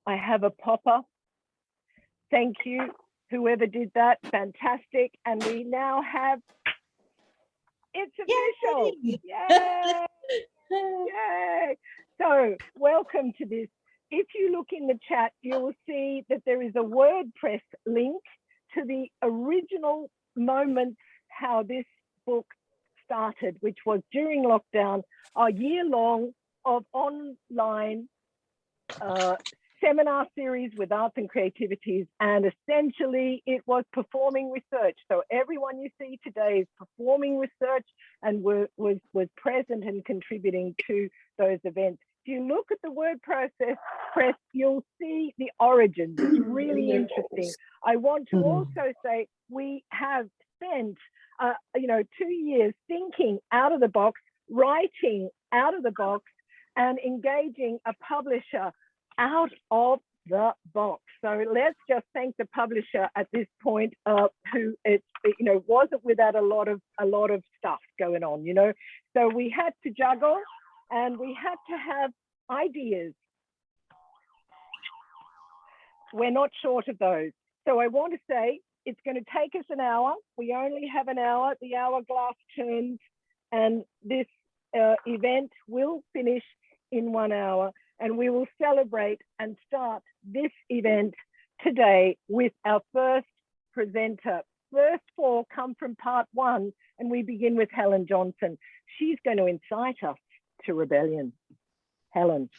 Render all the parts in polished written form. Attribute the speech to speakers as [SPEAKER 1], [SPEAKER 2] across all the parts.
[SPEAKER 1] I have a popper. Thank you, whoever did that, fantastic. And we now have, it's official. Yay! Yay! So welcome to this. If you look in the chat, you'll see that there is a WordPress link to the original moments how this book started, which was during lockdown, a year long of online seminar series with arts and creativities, and essentially it was performing research. So everyone you see today is performing research and was present and contributing to those events. If you look at the WordPress, you'll see the origins. It's really interesting. I want to also say we have spent 2 years thinking out of the box, writing out of the box, and engaging a publisher out of the box. So let's just thank the publisher at this point, who wasn't without a lot of stuff going on, So we had to juggle, and we had to have ideas. We're not short of those. So I want to say it's going to take us an hour. We only have an hour. The hourglass turns, and this event will finish in 1 hour. And we will celebrate and start this event today with our first presenter. First four come from part one, and we begin with Helen Johnson. She's going to incite us to rebellion. Helen.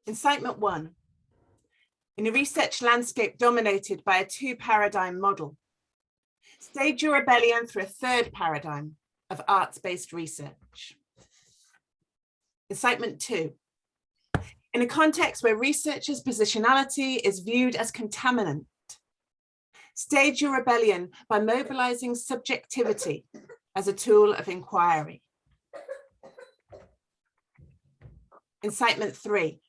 [SPEAKER 2] Incitement 1. In a research landscape dominated by a two-paradigm model, stage your rebellion through a third paradigm of arts-based research. Incitement 2. In a context where researchers' positionality is viewed as contaminant, stage your rebellion by mobilizing subjectivity as a tool of inquiry. Incitement 3.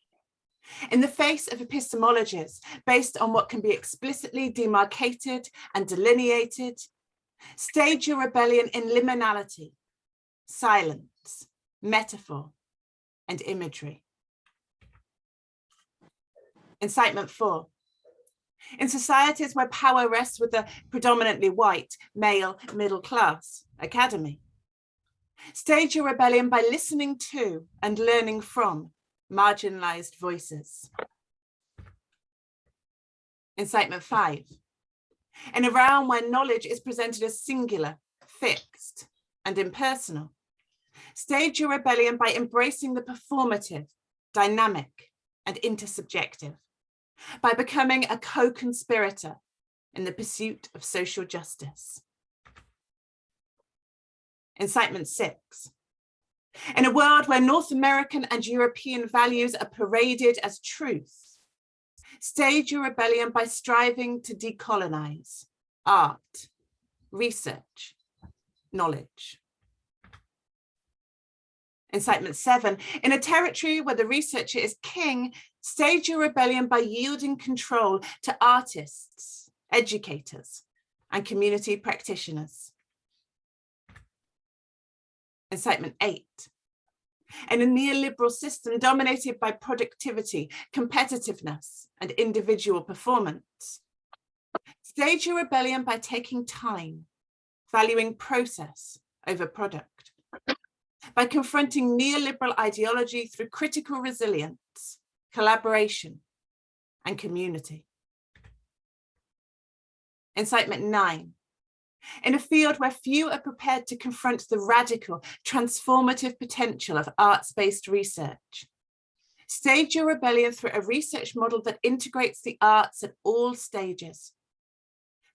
[SPEAKER 2] In the face of epistemologies based on what can be explicitly demarcated and delineated, stage your rebellion in liminality, silence, metaphor, and imagery. Incitement 4. In societies where power rests with the predominantly white, male, middle class academy, stage your rebellion by listening to and learning from marginalized voices. Incitement 5. In a realm where knowledge is presented as singular, fixed, and impersonal, stage your rebellion by embracing the performative, dynamic, and intersubjective, by becoming a co-conspirator in the pursuit of social justice. Incitement 6. In a world where North American and European values are paraded as truth, stage your rebellion by striving to decolonize art, research, knowledge. Incitement 7. In a territory where the researcher is king, stage your rebellion by yielding control to artists, educators, and community practitioners. Incitement 8. In a neoliberal system dominated by productivity, competitiveness, and individual performance, stage your rebellion by taking time, valuing process over product, by confronting neoliberal ideology through critical resilience, collaboration, and community. Incitement 9. In a field where few are prepared to confront the radical, transformative potential of arts-based research, stage your rebellion through a research model that integrates the arts at all stages,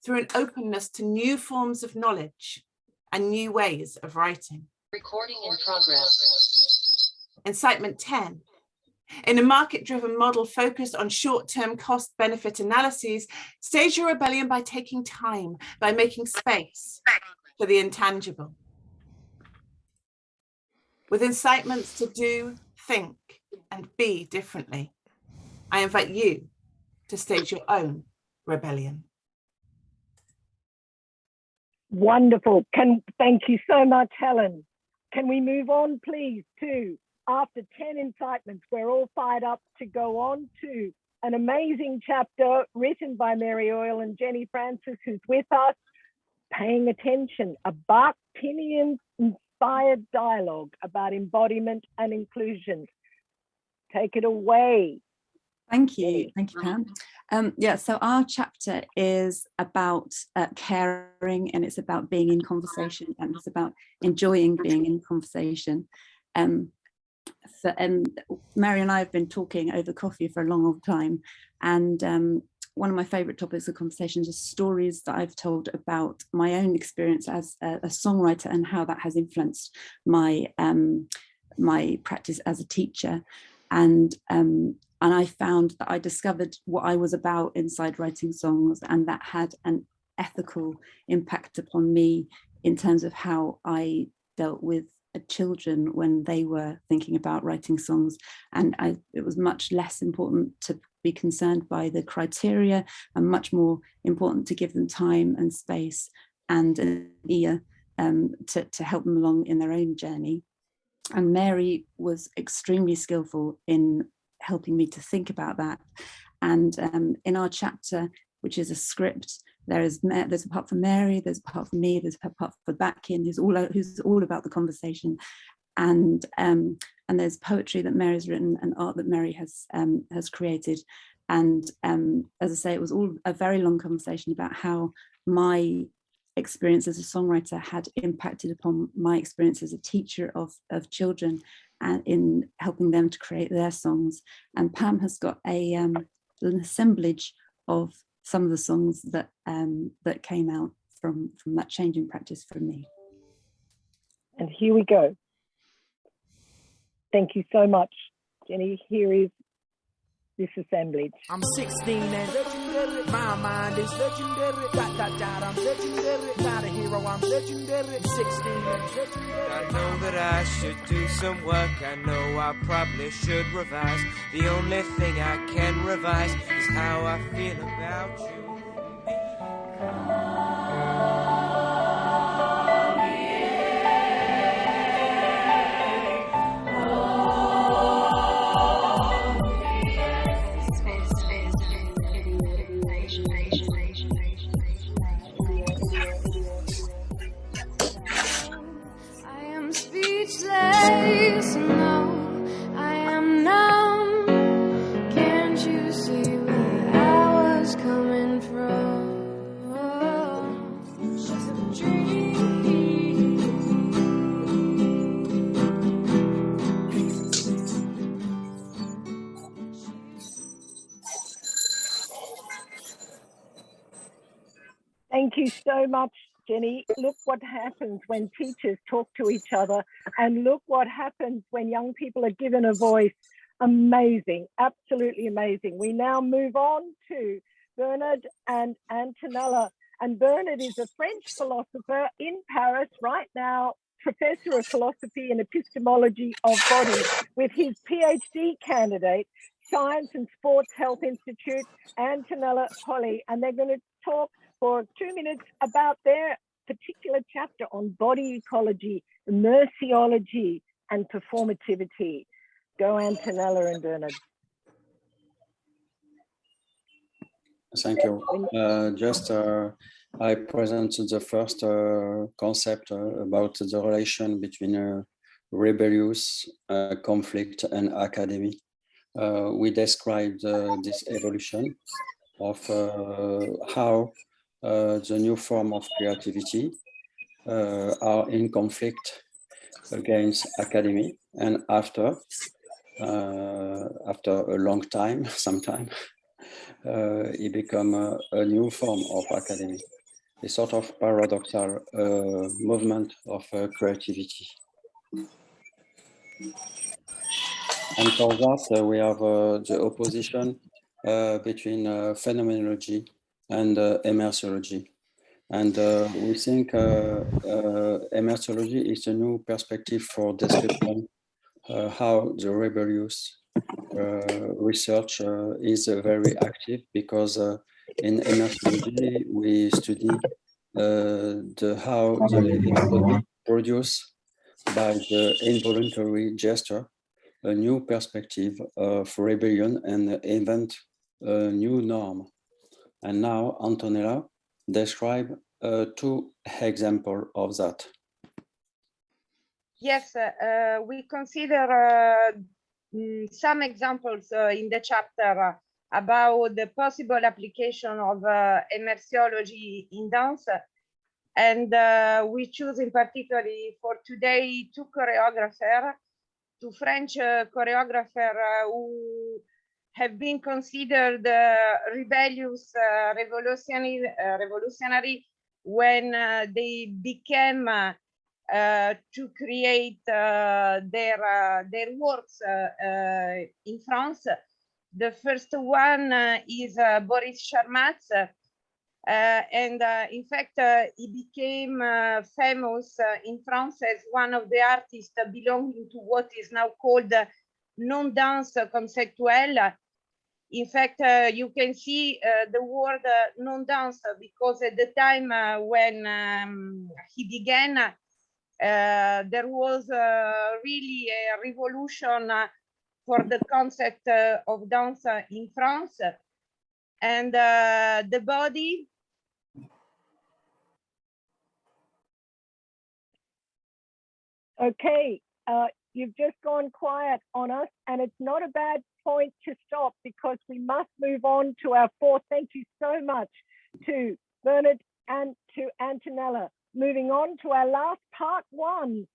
[SPEAKER 2] through an openness to new forms of knowledge and new ways of writing.
[SPEAKER 3] Recording in progress.
[SPEAKER 2] Incitement 10. In a market-driven model focused on short-term cost-benefit analyses, stage your rebellion by taking time, by making space for the intangible. With incitements to do, think, and be differently. I invite you to stage your own rebellion.
[SPEAKER 1] Wonderful. Thank you so much, Helen. Can we move on, please, to, after 10 incitements, we're all fired up to go on to an amazing chapter written by Mary Oyle and Jenny Francis, who's with us, paying attention, a Bartinian-inspired dialogue about embodiment and inclusion. Take it away.
[SPEAKER 4] Thank you, Pam. Yeah, so our chapter is about caring, and it's about being in conversation, and it's about enjoying being in conversation. Mary and I have been talking over coffee for a long time, and one of my favourite topics of conversations is stories that I've told about my own experience as a songwriter and how that has influenced my my practice as a teacher. And I found that I discovered what I was about inside writing songs, and that had an ethical impact upon me in terms of how I dealt with children when they were thinking about writing songs. And it was much less important to be concerned by the criteria, and much more important to give them time and space and an ear to help them along in their own journey. And Mary was extremely skillful in helping me to think about that. And in our chapter, which is a script, there's a part for Mary, there's a part for me, there's a part for Batkin, who's all about the conversation. And there's poetry that Mary's written and art that Mary has created. And as I say, it was all a very long conversation about how my experience as a songwriter had impacted upon my experience as a teacher of children, and in helping them to create their songs. And Pam has got an assemblage of some of the songs that that came out from that change in practice for me.
[SPEAKER 1] And here we go. Thank you so much, Jenny. Here is this assemblage.
[SPEAKER 5] I'm 16 and legendary. My mind is legendary. I'm legendary. Not a hero, I'm legendary. 16 and legendary.
[SPEAKER 6] I know that I should do some work. I know I probably should revise. The only thing I can revise is how I feel about you.
[SPEAKER 1] Thank you so much, Jenny. Look what happens when teachers talk to each other, and look what happens when young people are given a voice. Amazing, absolutely amazing. We now move on to Bernard and Antonella. And Bernard is a French philosopher in Paris right now, professor of philosophy and epistemology of body, with his PhD candidate, Science and Sports Health Institute, Antonella Holly. And they're going to talk for 2 minutes about their particular chapter on body ecology, merciology, and performativity. Go, Antonella and Bernard.
[SPEAKER 7] Thank you. I presented the first concept about the relation between rebellious conflict and academy. We described this evolution of how the new form of creativity are in conflict against academy, and after a long time, sometime, it become a new form of academy, a sort of paradoxal movement of creativity. And for that, we have the opposition between phenomenology and emersiology. And we think emersiology is a new perspective for description how the rebellious research is very active because in MRCG we study how the living body produce by the involuntary gesture a new perspective of rebellion and invent a new norm. And now Antonella describe 2 examples of that.
[SPEAKER 8] Yes, we consider some examples in the chapter about the possible application of immersiology in dance. And we choose in particular for today 2 choreographers, 2 French choreographers who have been considered rebellious, revolutionary when they became to create their works in France. The first one is Boris Charmatz, and in fact he became famous in France as one of the artists belonging to what is now called non-dance conceptuel. In fact, you can see the word non-dance because at the time when he began, there was really a revolution for the concept of dance in France. And the body.
[SPEAKER 1] Okay, you've just gone quiet on us, and it's not a bad point to stop because we must move on to our 4th. Thank you so much to Bernard and to Antonella. Moving on to our last part 1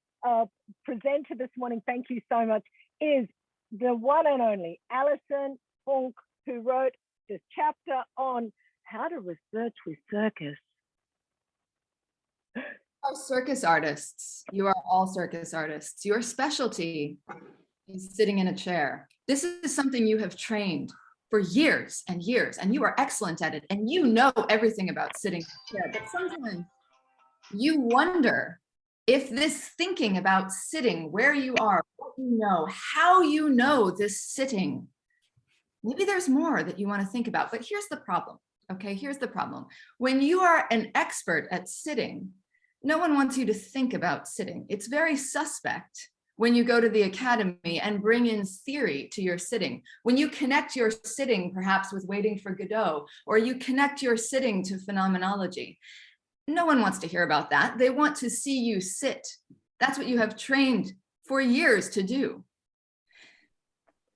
[SPEAKER 1] presenter this morning, thank you so much, is the one and only Alison Funk, who wrote this chapter on how to research with circus.
[SPEAKER 9] Are circus artists. You are all circus artists. Your specialty is sitting in a chair. This is something you have trained for years and years, and you are excellent at it, and you know everything about sitting in a chair. But sometimes you wonder if this thinking about sitting, where you are, what you know, how you know this sitting, maybe there's more that you want to think about. But here's the problem, okay? Here's the problem. When you are an expert at sitting, no one wants you to think about sitting. It's very suspect when you go to the academy and bring in theory to your sitting. When you connect your sitting perhaps with Waiting for Godot, or you connect your sitting to phenomenology, no one wants to hear about that. They want to see you sit. That's what you have trained for years to do.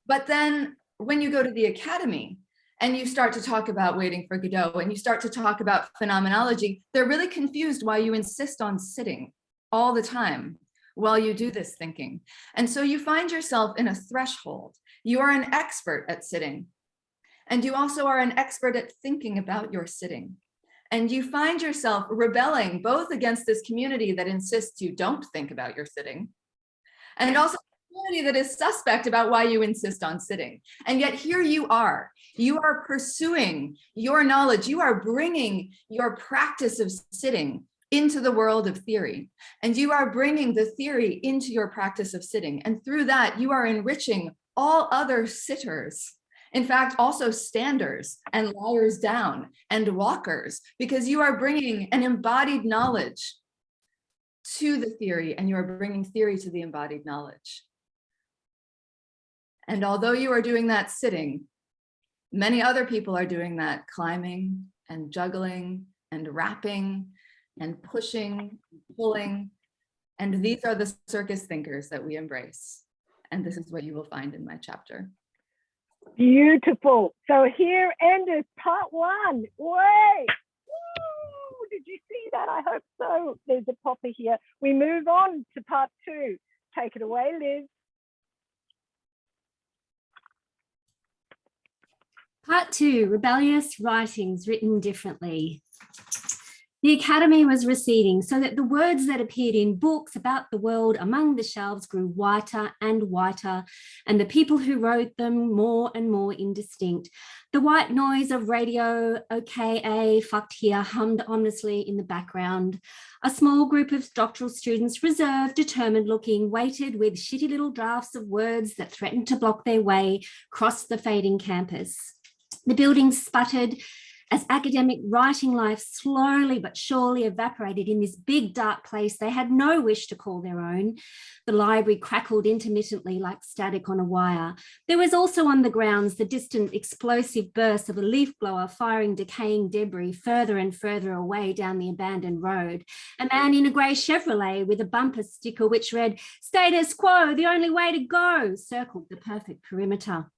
[SPEAKER 9] But then when you go to the academy and you start to talk about Waiting for Godot and you start to talk about phenomenology, they're really confused why you insist on sitting all the time while you do this thinking. And so you find yourself in a threshold. You are an expert at sitting, and you also are an expert at thinking about your sitting. And you find yourself rebelling both against this community that insists you don't think about your sitting, and also a community that is suspect about why you insist on sitting. And yet here you are pursuing your knowledge. You are bringing your practice of sitting into the world of theory, and you are bringing the theory into your practice of sitting. And through that, you are enriching all other sitters. In fact, also standers and liars down and walkers, because you are bringing an embodied knowledge to the theory, and you are bringing theory to the embodied knowledge. And although you are doing that sitting, many other people are doing that climbing and juggling and rapping and pushing, pulling. And these are the circus thinkers that we embrace. And this is what you will find in my chapter.
[SPEAKER 1] Beautiful. So here ended part 1. Way! Woo! Did you see that? I hope so. There's a popper here. We move on to part 2. Take it away, Liz.
[SPEAKER 10] Part 2, Rebellious Writings Written Differently. The academy was receding so that the words that appeared in books about the world among the shelves grew whiter and whiter, and the people who wrote them more and more indistinct. The white noise of radio, OKA, fucked here, hummed ominously in the background. A small group of doctoral students, reserved, determined looking, waited with shitty little drafts of words that threatened to block their way, crossed the fading campus. The building sputtered as academic writing life slowly but surely evaporated in this big dark place they had no wish to call their own. The library crackled intermittently like static on a wire. There was also on the grounds the distant explosive burst of a leaf blower firing decaying debris further and further away down the abandoned road. A man in a grey Chevrolet with a bumper sticker which read, "Status quo, the only way to go," circled the perfect perimeter.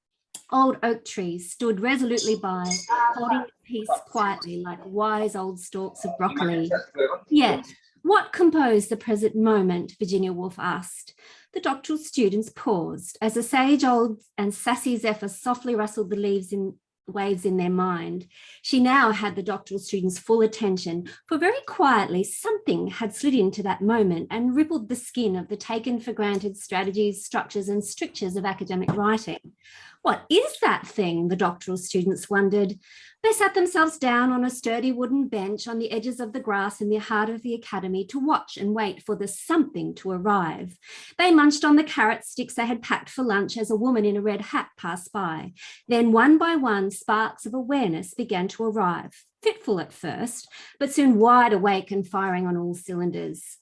[SPEAKER 10] Old oak trees stood resolutely by, holding peace quietly like wise old stalks of broccoli. Yet, what composed the present moment, Virginia Woolf asked. The doctoral students paused as a sage old and sassy zephyr softly rustled the waves in their mind. She now had the doctoral students' full attention, for very quietly something had slid into that moment and rippled the skin of the taken for granted strategies, structures and strictures of academic writing. What is that thing? The doctoral students wondered. They sat themselves down on a sturdy wooden bench on the edges of the grass in the heart of the academy to watch and wait for the something to arrive. They munched on the carrot sticks they had packed for lunch as a woman in a red hat passed by. Then one by one, sparks of awareness began to arrive, fitful at first, but soon wide awake and firing on all cylinders.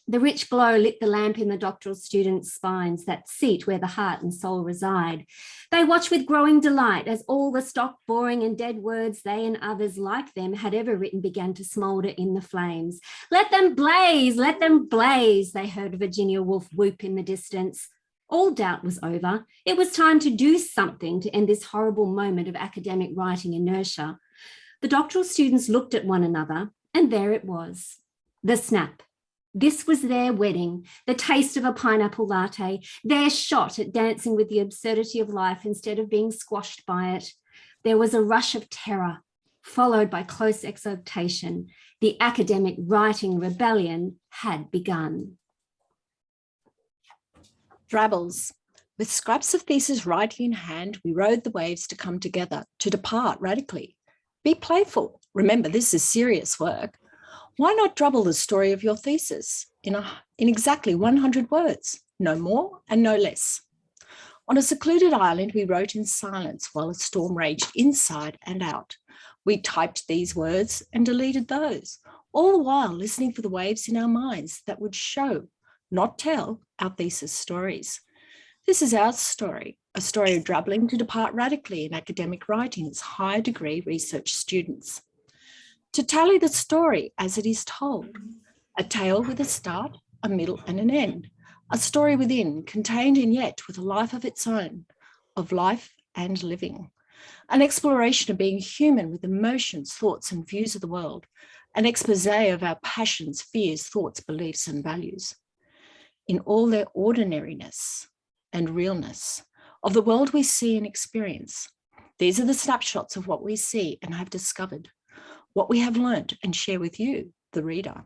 [SPEAKER 10] The rich glow lit the lamp in the doctoral students' spines, that seat where the heart and soul reside. They watched with growing delight as all the stock, boring and dead words they and others like them had ever written began to smoulder in the flames. Let them blaze, they heard Virginia Woolf whoop in the distance. All doubt was over. It was time to do something to end this horrible moment of academic writing inertia. The doctoral students looked at one another, and there it was, the snap. This was their wedding, the taste of a pineapple latte, their shot at dancing with the absurdity of life instead of being squashed by it. There was a rush of terror, followed by close exultation. The academic writing rebellion had begun.
[SPEAKER 11] Drabbles. With scraps of thesis writing in hand, we rode the waves to come together, to depart radically. Be playful. Remember, this is serious work. Why not drabble the story of your thesis in exactly 100 words, no more and no less? On a secluded island, we wrote in silence while a storm raged inside and out. We typed these words and deleted those, all the while listening for the waves in our minds that would show, not tell, our thesis stories. This is our story, a story of drabbling to depart radically in academic writing as higher degree research students. To tally the story as it is told, a tale with a start, a middle and an end, a story within, contained and yet with a life of its own, of life and living, an exploration of being human with emotions, thoughts and views of the world, an expose of our passions, fears, thoughts, beliefs and values, in all their ordinariness and realness, of the world we see and experience. These are the snapshots of what we see and have discovered, what we have learnt and share with you, the reader,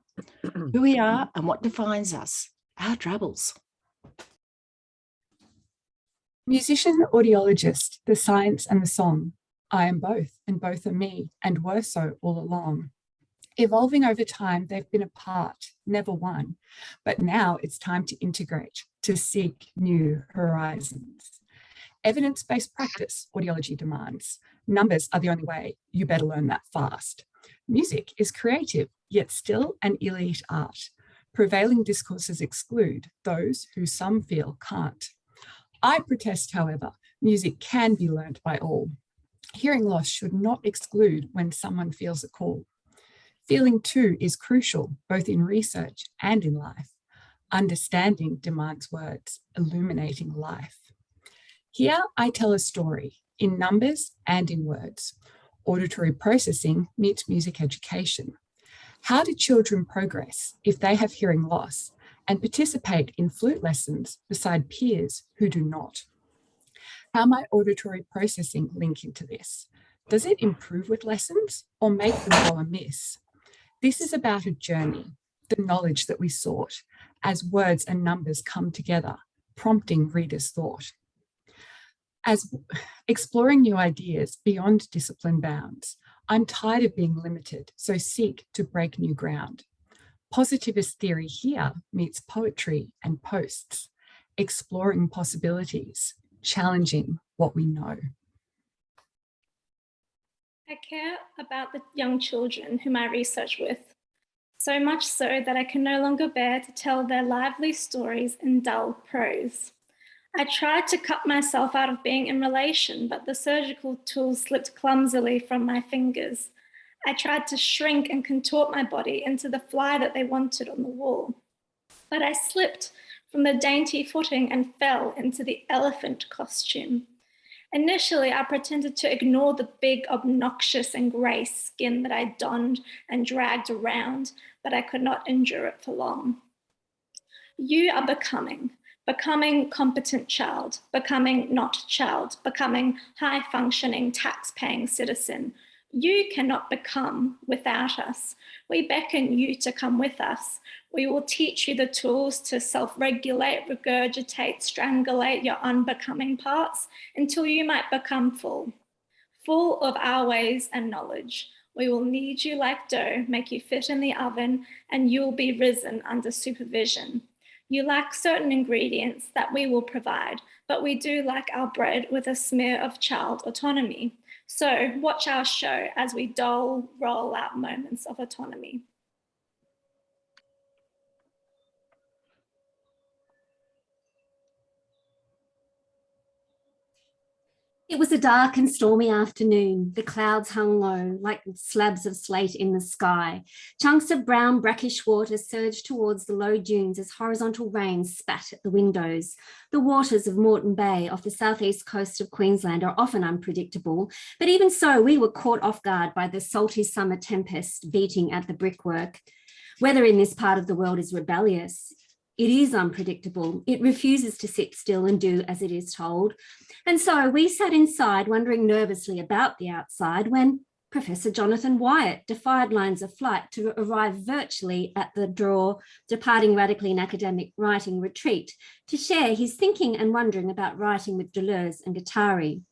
[SPEAKER 11] who we are and what defines us, our drabbles.
[SPEAKER 12] Musician, audiologist, the science and the song. I am both, and both are me, and were so all along. Evolving over time, they've been apart, never one, but now it's time to integrate, to seek new horizons. Evidence-based practice, audiology demands. Numbers are the only way, you better learn that fast. Music is creative, yet still an elite art. Prevailing discourses exclude those who some feel can't. I protest, however, music can be learnt by all. Hearing loss should not exclude when someone feels a call. Feeling too is crucial, both in research and in life. Understanding demands words, illuminating life. Here I tell a story, in numbers and in words. Auditory processing meets music education. How do children progress if they have hearing loss and participate in flute lessons beside peers who do not? How might auditory processing link into this? Does it improve with lessons or make them go amiss? This is about a journey, the knowledge that we sought, as words and numbers come together, prompting readers' thought. As exploring new ideas beyond discipline bounds, I'm tired of being limited, so seek to break new ground. Positivist theory here meets poetry and posts, exploring possibilities, challenging what we know.
[SPEAKER 13] I care about the young children whom I research with, so much so that I can no longer bear to tell their lively stories in dull prose. I tried to cut myself out of being in relation, but the surgical tool slipped clumsily from my fingers. I tried to shrink and contort my body into the fly that they wanted on the wall, but I slipped from the dainty footing and fell into the elephant costume. Initially, I pretended to ignore the big, obnoxious and grey skin that I donned and dragged around, but I could not endure it for long. You are becoming competent child, becoming not child, becoming high-functioning, tax-paying citizen. You cannot become without us. We beckon you to come with us. We will teach you the tools to self-regulate, regurgitate, strangulate your unbecoming parts until you might become full of our ways and knowledge. We will knead you like dough, make you fit in the oven, and you will be risen under supervision. You lack certain ingredients that we will provide, but we do like our bread with a smear of child autonomy. So watch our show as we roll out moments of autonomy.
[SPEAKER 10] It was a dark and stormy afternoon. The clouds hung low, like slabs of slate in the sky. Chunks of brown, brackish water surged towards the low dunes as horizontal rain spat at the windows. The waters of Moreton Bay off the southeast coast of Queensland are often unpredictable, but even so, we were caught off guard by the salty summer tempest beating at the brickwork. Weather in this part of the world is rebellious. It is unpredictable. It refuses to sit still and do as it is told. And so we sat inside wondering nervously about the outside when Professor Jonathan Wyatt defied lines of flight to arrive virtually at the door, departing radically in academic writing retreat to share his thinking and wondering about writing with Deleuze and Guattari.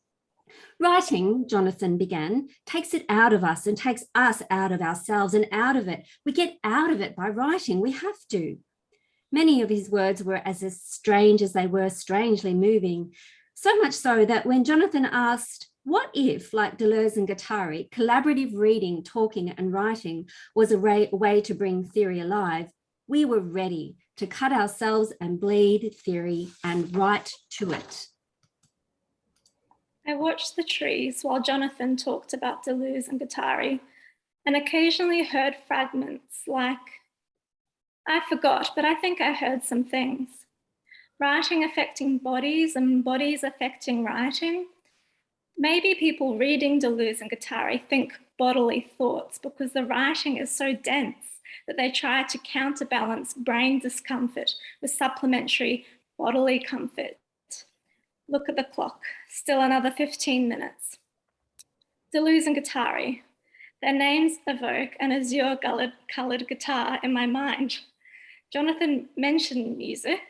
[SPEAKER 10] Writing, Jonathan began, takes it out of us and takes us out of ourselves and out of it. We get out of it by writing. We have to. Many of his words were as strange as they were strangely moving, so much so that when Jonathan asked, what if, like Deleuze and Guattari, collaborative reading, talking and writing was a way to bring theory alive, we were ready to cut ourselves and bleed theory and write to it.
[SPEAKER 13] I watched the trees while Jonathan talked about Deleuze and Guattari and occasionally heard fragments like, I forgot, but I think I heard some things. Writing affecting bodies and bodies affecting writing. Maybe people reading Deleuze and Guattari think bodily thoughts because the writing is so dense that they try to counterbalance brain discomfort with supplementary bodily comfort. Look at the clock, still another 15 minutes. Deleuze and Guattari, their names evoke an azure-colored guitar in my mind. Jonathan mentioned music.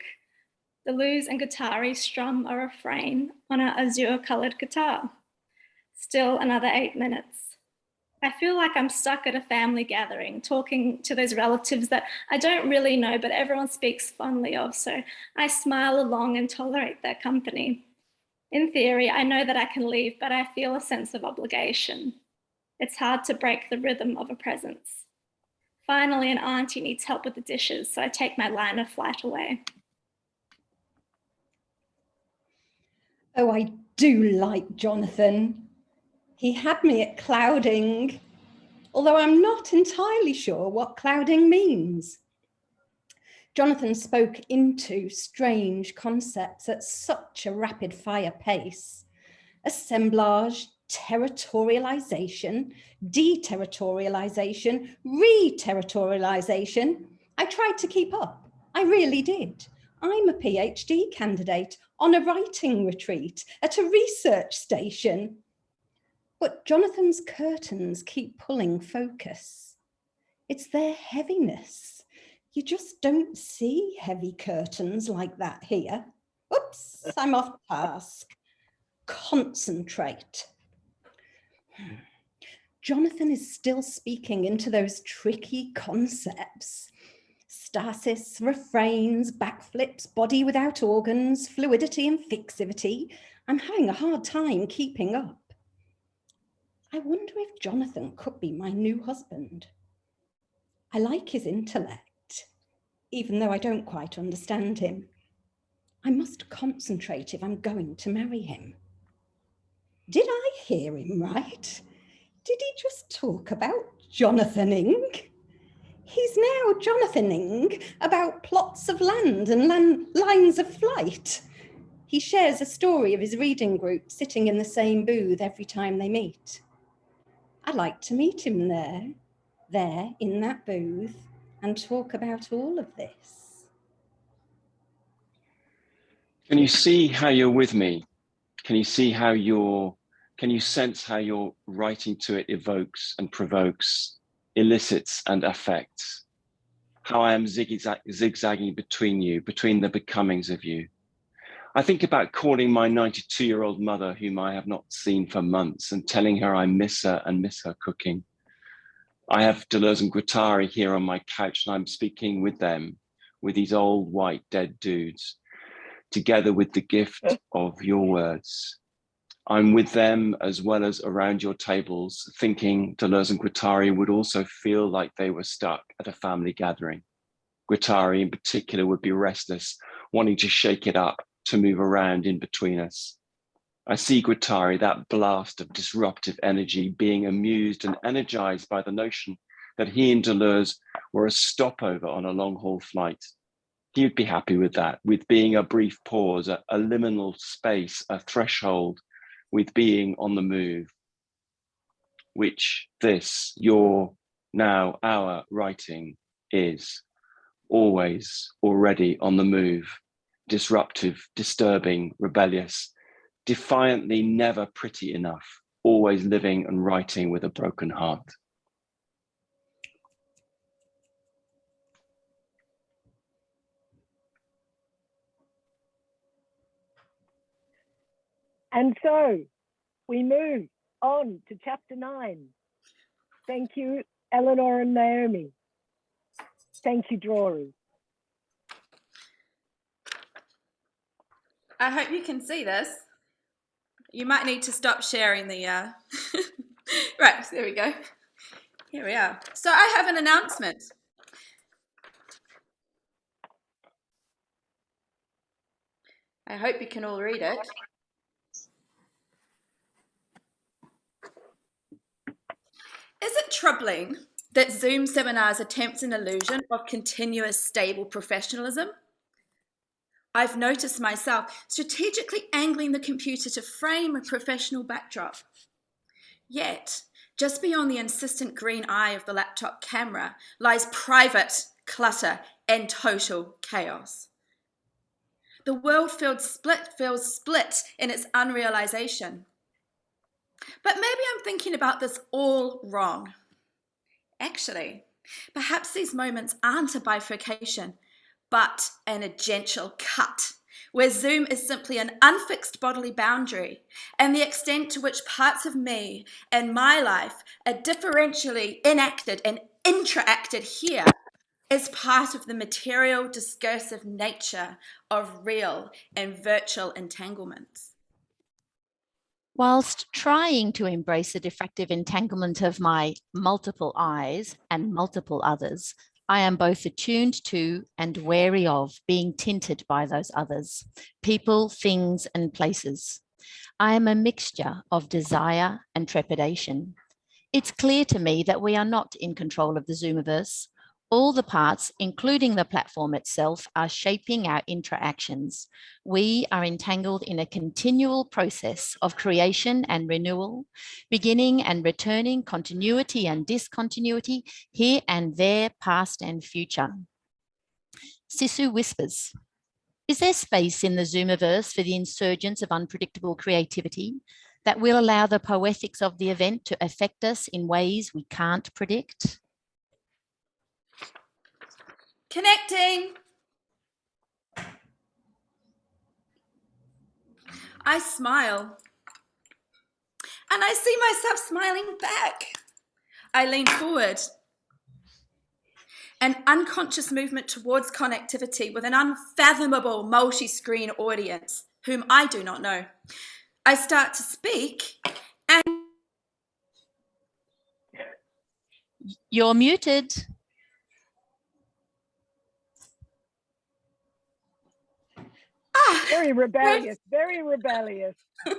[SPEAKER 13] Deleuze and Guattari strum a refrain on an azure-colored guitar. Still another 8 minutes. I feel like I'm stuck at a family gathering, talking to those relatives that I don't really know, but everyone speaks fondly of, so I smile along and tolerate their company. In theory, I know that I can leave, but I feel a sense of obligation. It's hard to break the rhythm of a presence. Finally, an auntie needs help with the dishes, so I take my line of flight away.
[SPEAKER 14] Oh, I do like Jonathan. He had me at clouding, although I'm not entirely sure what clouding means. Jonathan spoke into strange concepts at such a rapid fire pace. Assemblage, territorialization, deterritorialization, re-territorialization. I tried to keep up. I really did. I'm a PhD candidate on a writing retreat at a research station. But Jonathan's curtains keep pulling focus. It's their heaviness. You just don't see heavy curtains like that here. Oops, I'm off task. Concentrate. Jonathan is still speaking into those tricky concepts. Stasis, refrains, backflips, body without organs, fluidity and fixivity. I'm having a hard time keeping up. I wonder if Jonathan could be my new husband. I like his intellect, even though I don't quite understand him. I must concentrate if I'm going to marry him. Did I hear him right? Did he just talk about Jonathaning? He's now Jonathaning about plots of land and lines of flight. He shares a story of his reading group sitting in the same booth every time they meet. I'd like to meet him there in that booth, and talk about all of this.
[SPEAKER 15] Can you see how you're with me? Can you see how can you sense how your writing to it evokes and provokes, elicits and affects? How I am zigzagging between you, between the becomings of you. I think about calling my 92-year-old mother, whom I have not seen for months, and telling her I miss her and miss her cooking. I have Deleuze and Guattari here on my couch, and I'm speaking with them, with these old white dead dudes, together with the gift of your words. I'm with them as well as around your tables, thinking Deleuze and Guattari would also feel like they were stuck at a family gathering. Guattari in particular would be restless, wanting to shake it up, to move around in between us. I see Guattari, that blast of disruptive energy, being amused and energized by the notion that he and Deleuze were a stopover on a long-haul flight. He would be happy with that, with being a brief pause, a liminal space, a threshold, with being on the move, which this, your, now, our writing is, always, already on the move, disruptive, disturbing, rebellious, defiantly never pretty enough, always living and writing with a broken heart.
[SPEAKER 1] And so we move on to chapter 9. Thank you, Eleanor and Naomi. Thank you, drawers.
[SPEAKER 16] I hope you can see this. You might need to stop sharing the... Right, there we go. Here we are. So I have an announcement. I hope you can all read it. Is it troubling that Zoom seminars attempt an illusion of continuous, stable professionalism? I've noticed myself strategically angling the computer to frame a professional backdrop. Yet, just beyond the insistent green eye of the laptop camera lies private clutter and total chaos. The world feels split in its unrealization. But maybe I'm thinking about this all wrong. Actually, perhaps these moments aren't a bifurcation, but an agential cut, where Zoom is simply an unfixed bodily boundary, and the extent to which parts of me and my life are differentially enacted and intracted here is part of the material discursive nature of real and virtual entanglements.
[SPEAKER 11] Whilst trying to embrace the diffractive entanglement of my multiple eyes and multiple others, I am both attuned to and wary of being tinted by those others, people, things, and places. I am a mixture of desire and trepidation. It's clear to me that we are not in control of the Zoomiverse. All the parts, including the platform itself, are shaping our interactions. We are entangled in a continual process of creation and renewal, beginning and returning, continuity and discontinuity, here and there, past and future. Sisu whispers, is there space in the Zoomiverse for the insurgence of unpredictable creativity that will allow the poetics of the event to affect us in ways we can't predict?
[SPEAKER 16] Connecting. I smile. And I see myself smiling back. I lean forward. An unconscious movement towards connectivity with an unfathomable multi-screen audience, whom I do not know. I start to speak and...
[SPEAKER 11] You're muted.
[SPEAKER 1] Very rebellious, very rebellious.
[SPEAKER 16] Wonderful.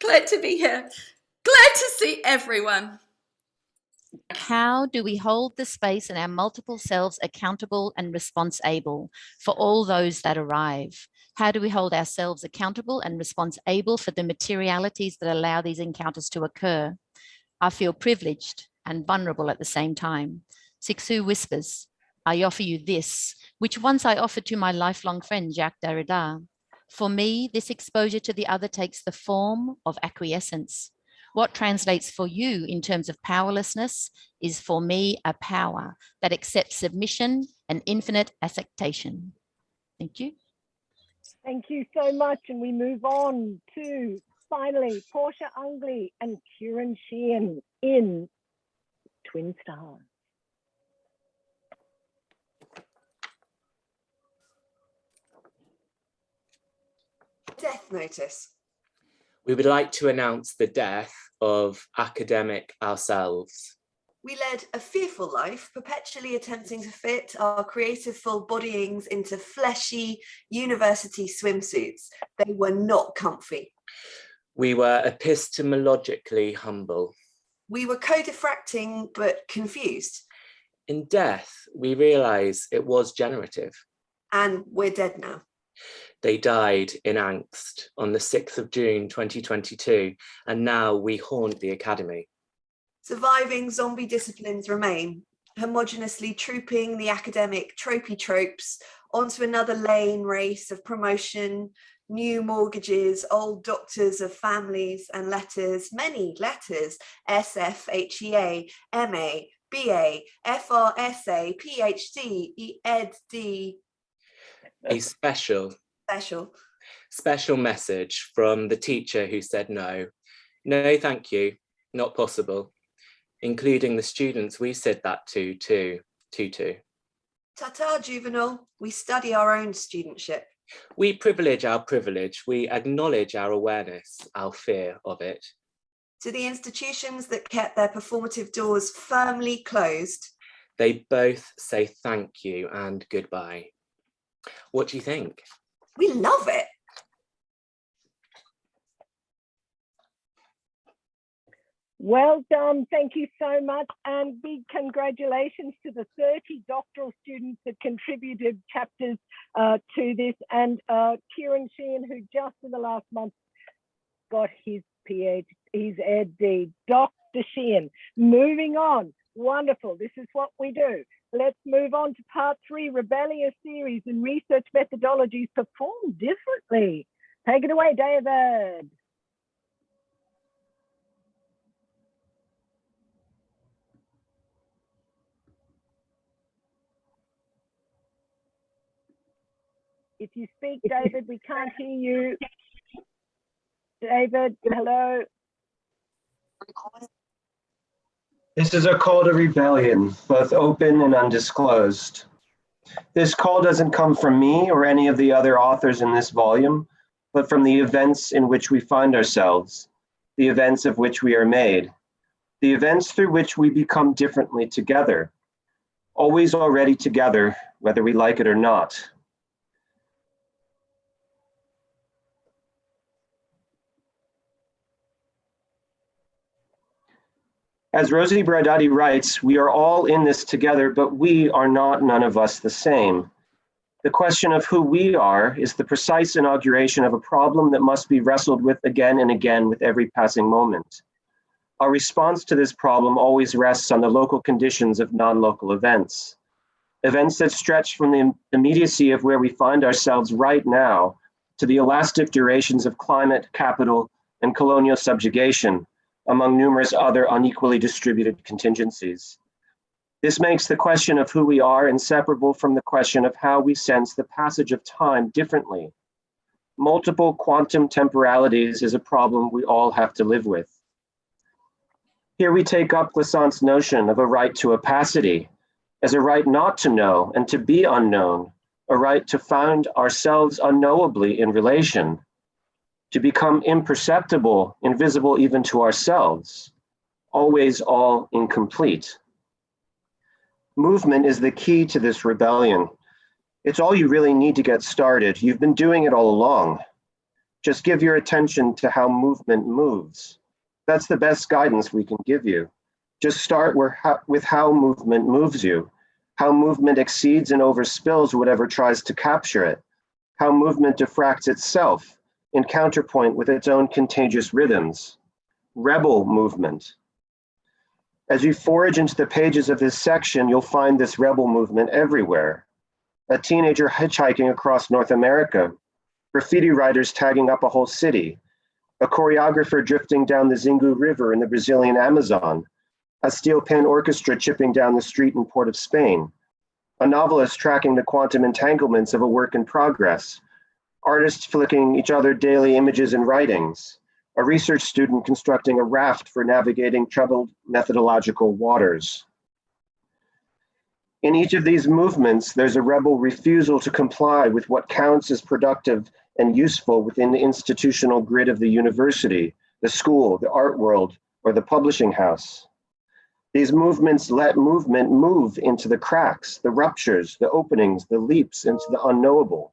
[SPEAKER 16] Glad to be here. Glad to see everyone.
[SPEAKER 11] How do we hold the space and our multiple selves accountable and response able for all those that arrive? How do we hold ourselves accountable and response able for the materialities that allow these encounters to occur? I feel privileged and vulnerable at the same time. Cixous whispers, I offer you this, which once I offered to my lifelong friend, Jacques Derrida. For me, this exposure to the other takes the form of acquiescence. What translates for you in terms of powerlessness is for me a power that accepts submission and infinite acceptation. Thank you.
[SPEAKER 1] Thank you so much. And we move on to, finally, Portia Ungley and Kieran Sheehan in Twin Stars.
[SPEAKER 17] Death notice.
[SPEAKER 18] We would like to announce the death of academic ourselves.
[SPEAKER 17] We led a fearful life, perpetually attempting to fit our creative full bodyings into fleshy university swimsuits. They were not comfy.
[SPEAKER 18] We were epistemologically humble.
[SPEAKER 17] We were co-diffracting but confused.
[SPEAKER 18] In death, we realise it was generative.
[SPEAKER 17] And we're dead now.
[SPEAKER 18] They died in angst on the 6th of June 2022, and now we haunt the academy.
[SPEAKER 17] Surviving zombie disciplines remain, homogeneously trooping the academic tropey tropes onto another lane race of promotion, new mortgages, old doctors of families and letters, many letters, SF, HEA, MA, BA, FRSA, PhD, ED.
[SPEAKER 18] A special message from the teacher who said no. No, thank you, not possible. Including the students we said that to too.
[SPEAKER 17] Ta-ta, juvenile, we study our own studentship.
[SPEAKER 18] We privilege our privilege, we acknowledge our awareness, our fear of it.
[SPEAKER 17] To the institutions that kept their performative doors firmly closed,
[SPEAKER 18] they both say thank you and goodbye. What do you think?
[SPEAKER 17] We love it.
[SPEAKER 1] Well done. Thank you so much. And big congratulations to the 30 doctoral students that contributed chapters to this. And Kieran Sheehan, who just in the last month got his PhD, his ED. Dr. Sheehan. Moving on. Wonderful. This is what we do. Let's move on to part 3, rebellious theories and research methodologies performed differently. Take it away, David. If you speak, David, we can't hear you. David, hello.
[SPEAKER 19] This is a call to rebellion, both open and undisclosed. This call doesn't come from me or any of the other authors in this volume, but from the events in which we find ourselves, the events of which we are made, the events through which we become differently together, always already together, whether we like it or not. As Rosie Braidotti writes, we are all in this together, but we are not none of us the same. The question of who we are is the precise inauguration of a problem that must be wrestled with again and again with every passing moment. Our response to this problem always rests on the local conditions of non-local events. Events that stretch from the immediacy of where we find ourselves right now to the elastic durations of climate, capital, and colonial subjugation, among numerous other unequally distributed contingencies. This makes the question of who we are inseparable from the question of how we sense the passage of time differently. Multiple quantum temporalities is a problem we all have to live with. Here we take up Glissant's notion of a right to opacity as a right not to know and to be unknown, a right to find ourselves unknowably in relation, to become imperceptible, invisible even to ourselves, always all incomplete. Movement is the key to this rebellion. It's all you really need to get started. You've been doing it all along. Just give your attention to how movement moves. That's the best guidance we can give you. Just start with how movement moves you, how movement exceeds and overspills whatever tries to capture it, how movement diffracts itself in counterpoint with its own contagious rhythms. Rebel movement. As you forage into the pages of this section, you'll find this rebel movement everywhere. A teenager hitchhiking across North America, graffiti writers tagging up a whole city, a choreographer drifting down the Xingu River in the Brazilian Amazon, a steel pen orchestra chipping down the street in Port of Spain, a novelist tracking the quantum entanglements of a work in progress, artists flicking each other daily images and writings, a research student constructing a raft for navigating troubled methodological waters. In each of these movements, there's a rebel refusal to comply with what counts as productive and useful within the institutional grid of the university, the school, the art world, or the publishing house. These movements let movement move into the cracks, the ruptures, the openings, the leaps into the unknowable.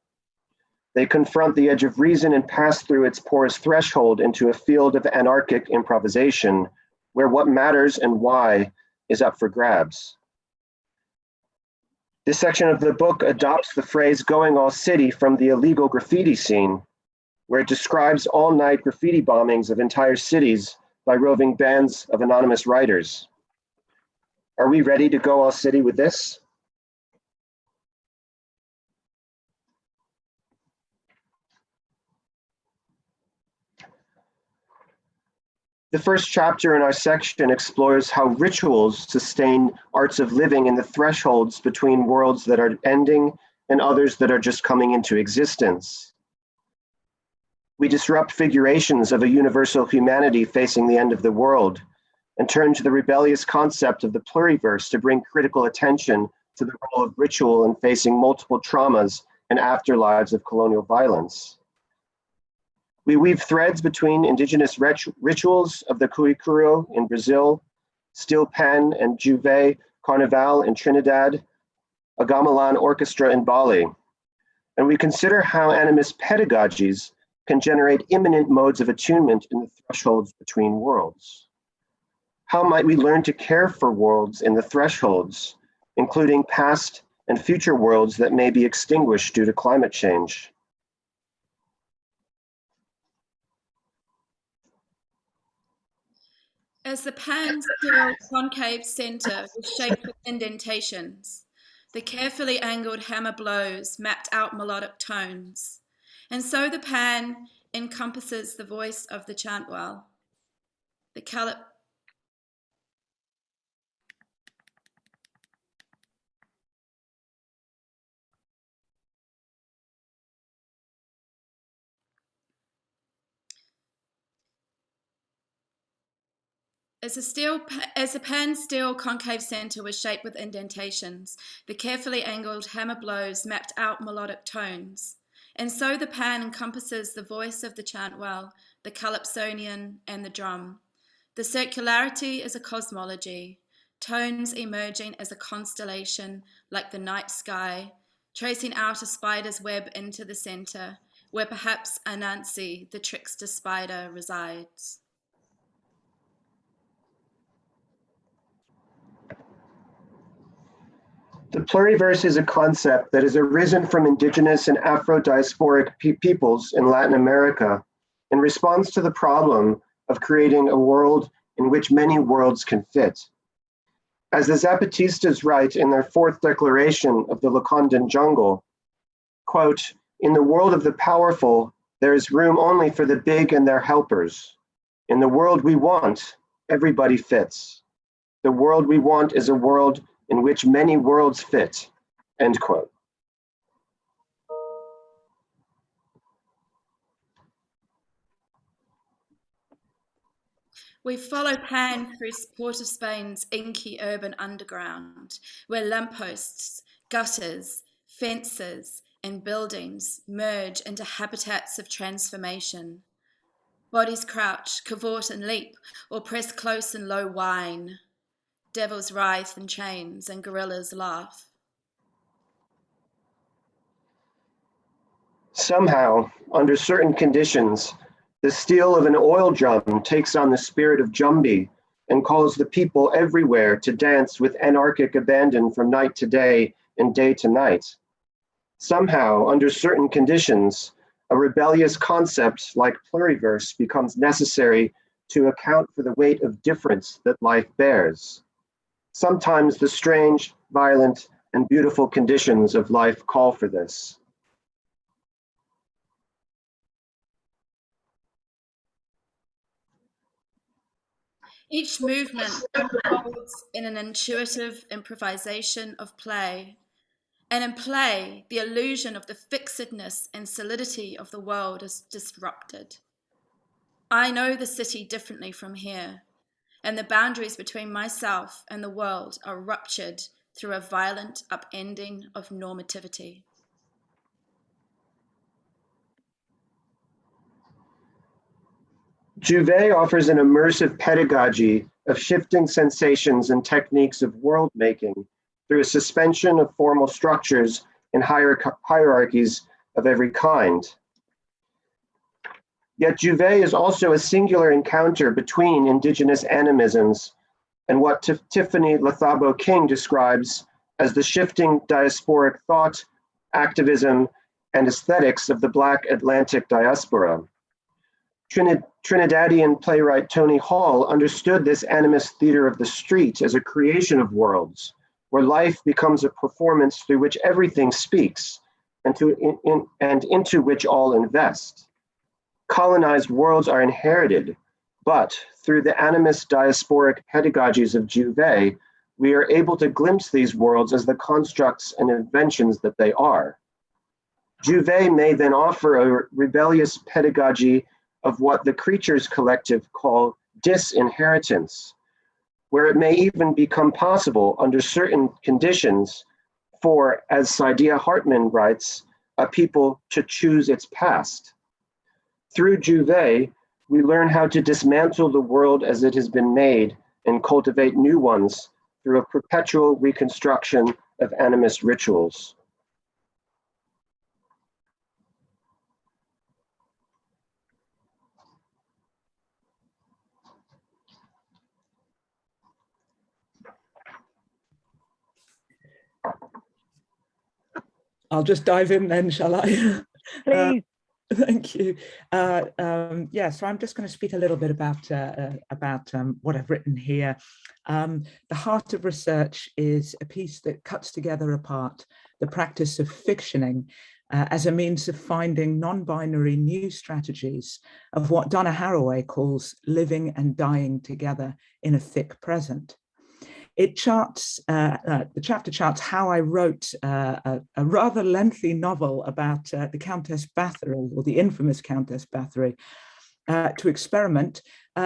[SPEAKER 19] They confront the edge of reason and pass through its porous threshold into a field of anarchic improvisation, where what matters and why is up for grabs. This section of the book adopts the phrase "going all city" from the illegal graffiti scene, where it describes all-night graffiti bombings of entire cities by roving bands of anonymous writers. Are we ready to go all city with this? The first chapter in our section explores how rituals sustain arts of living in the thresholds between worlds that are ending and others that are just coming into existence. We disrupt figurations of a universal humanity facing the end of the world and turn to the rebellious concept of the pluriverse to bring critical attention to the role of ritual in facing multiple traumas and afterlives of colonial violence. We weave threads between indigenous rituals of the Cuicuro in Brazil, steel pan and Juve Carnival in Trinidad, a gamelan orchestra in Bali, and we consider how animist pedagogies can generate imminent modes of attunement in the thresholds between worlds. How might we learn to care for worlds in the thresholds, including past and future worlds that may be extinguished due to climate change?
[SPEAKER 16] As the pan-steel concave center was shaped with indentations, the carefully angled hammer blows mapped out melodic tones, and so the pan encompasses the voice of the chantwell. The calip As the pan-steel concave center was shaped with indentations, the carefully angled hammer blows mapped out melodic tones, and so the pan encompasses the voice of the chantwell, the calypsonian, and the drum. The circularity is a cosmology, tones emerging as a constellation like the night sky, tracing out a spider's web into the center, where perhaps Anansi, the trickster spider, resides.
[SPEAKER 19] The pluriverse is a concept that has arisen from indigenous and Afro-diasporic peoples in Latin America in response to the problem of creating a world in which many worlds can fit. As the Zapatistas write in their fourth declaration of the Lacandan jungle, quote, "In the world of the powerful, there is room only for the big and their helpers. In the world we want, everybody fits. The world we want is a world in which many worlds fit, end quote.
[SPEAKER 16] We follow Pan through Port of Spain's inky urban underground, where lampposts, gutters, fences, and buildings merge into habitats of transformation. Bodies crouch, cavort and leap, or press close and low whine. Devils writhe in chains and gorillas laugh.
[SPEAKER 19] Somehow, under certain conditions, the steel of an oil drum takes on the spirit of Jumbi and calls the people everywhere to dance with anarchic abandon from night to day and day to night. Somehow, under certain conditions, a rebellious concept like Pluriverse becomes necessary to account for the weight of difference that life bears. Sometimes the strange, violent, and beautiful conditions of life call for this.
[SPEAKER 16] Each movement unfolds in an intuitive improvisation of play. And in play, the illusion of the fixedness and solidity of the world is disrupted. I know the city differently from here, and the boundaries between myself and the world are ruptured through a violent upending of normativity.
[SPEAKER 19] Jouvet offers an immersive pedagogy of shifting sensations and techniques of world making through a suspension of formal structures and hierarchies of every kind. Yet Jouvet is also a singular encounter between indigenous animisms and what Tiffany Lathabo King describes as the shifting diasporic thought, activism, and aesthetics of the Black Atlantic diaspora. Trinidadian playwright Tony Hall understood this animist theater of the street as a creation of worlds, where life becomes a performance through which everything speaks and into which all invest. Colonized worlds are inherited, but through the animist diasporic pedagogies of Jouvet, we are able to glimpse these worlds as the constructs and inventions that they are. Jouvet may then offer a rebellious pedagogy of what the Creatures Collective call disinheritance, where it may even become possible under certain conditions for, as Saidiya Hartman writes, a people to choose its past. Through Jouvet, we learn how to dismantle the world as it has been made and cultivate new ones through a perpetual reconstruction of animist rituals.
[SPEAKER 20] I'll just dive in then, shall I?
[SPEAKER 1] Please.
[SPEAKER 20] Thank you. Yeah, so I'm just going to speak a little bit about what I've written here. The Heart of Research is a piece that cuts together apart the practice of fictioning as a means of finding non-binary new strategies of what Donna Haraway calls living and dying together in a thick present. It charts, the chapter charts how I wrote a rather lengthy novel about the Countess Bathory, or the infamous Countess Bathory, to experiment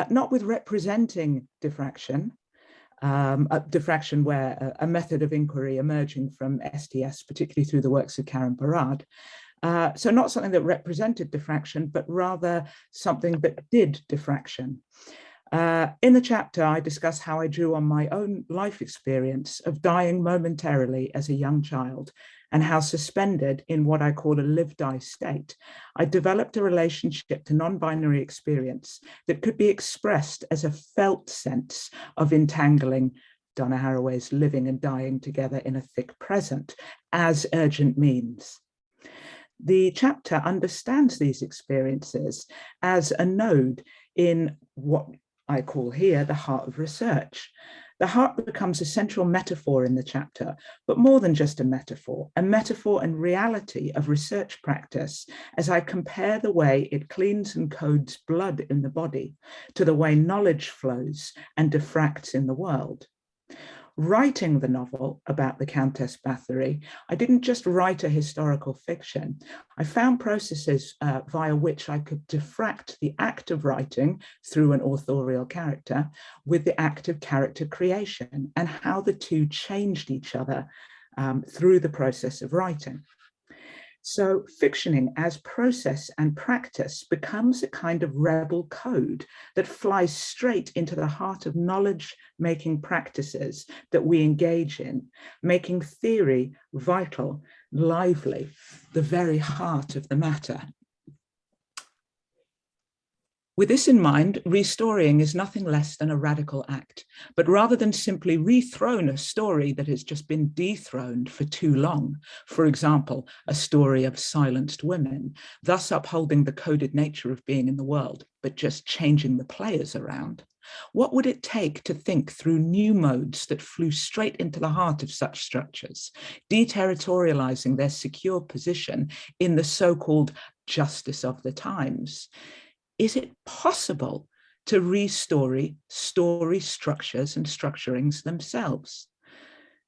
[SPEAKER 20] not with representing diffraction, diffraction where a method of inquiry emerging from STS, particularly through the works of Karen Barad. So not something that represented diffraction, but rather something that did diffraction. In the chapter, I discuss how I drew on my own life experience of dying momentarily as a young child, and how suspended in what I call a live-die state, I developed a relationship to non-binary experience that could be expressed as a felt sense of entangling Donna Haraway's living and dying together in a thick present as urgent means. The chapter understands these experiences as a node in what I call here the heart of research. The heart becomes a central metaphor in the chapter, but more than just a metaphor and reality of research practice as I compare the way it cleans and codes blood in the body to the way knowledge flows and diffracts in the world. writing the novel about the Countess Bathory, I didn't just write a historical fiction. I found processes via which I could diffract the act of writing through an authorial character with the act of character creation, and how the two changed each other through the process of writing. So fictioning as process and practice becomes a kind of rebel code that flies straight into the heart of knowledge-making practices that we engage in, making theory vital, lively, the very heart of the matter. With this in mind, restorying is nothing less than a radical act, but rather than simply rethrone a story that has just been dethroned for too long, for example, a story of silenced women, thus upholding the coded nature of being in the world, but just changing the players around, what would it take to think through new modes that flew straight into the heart of such structures, deterritorializing their secure position in the so-called justice of the times? Is it possible to restory story structures and structurings themselves?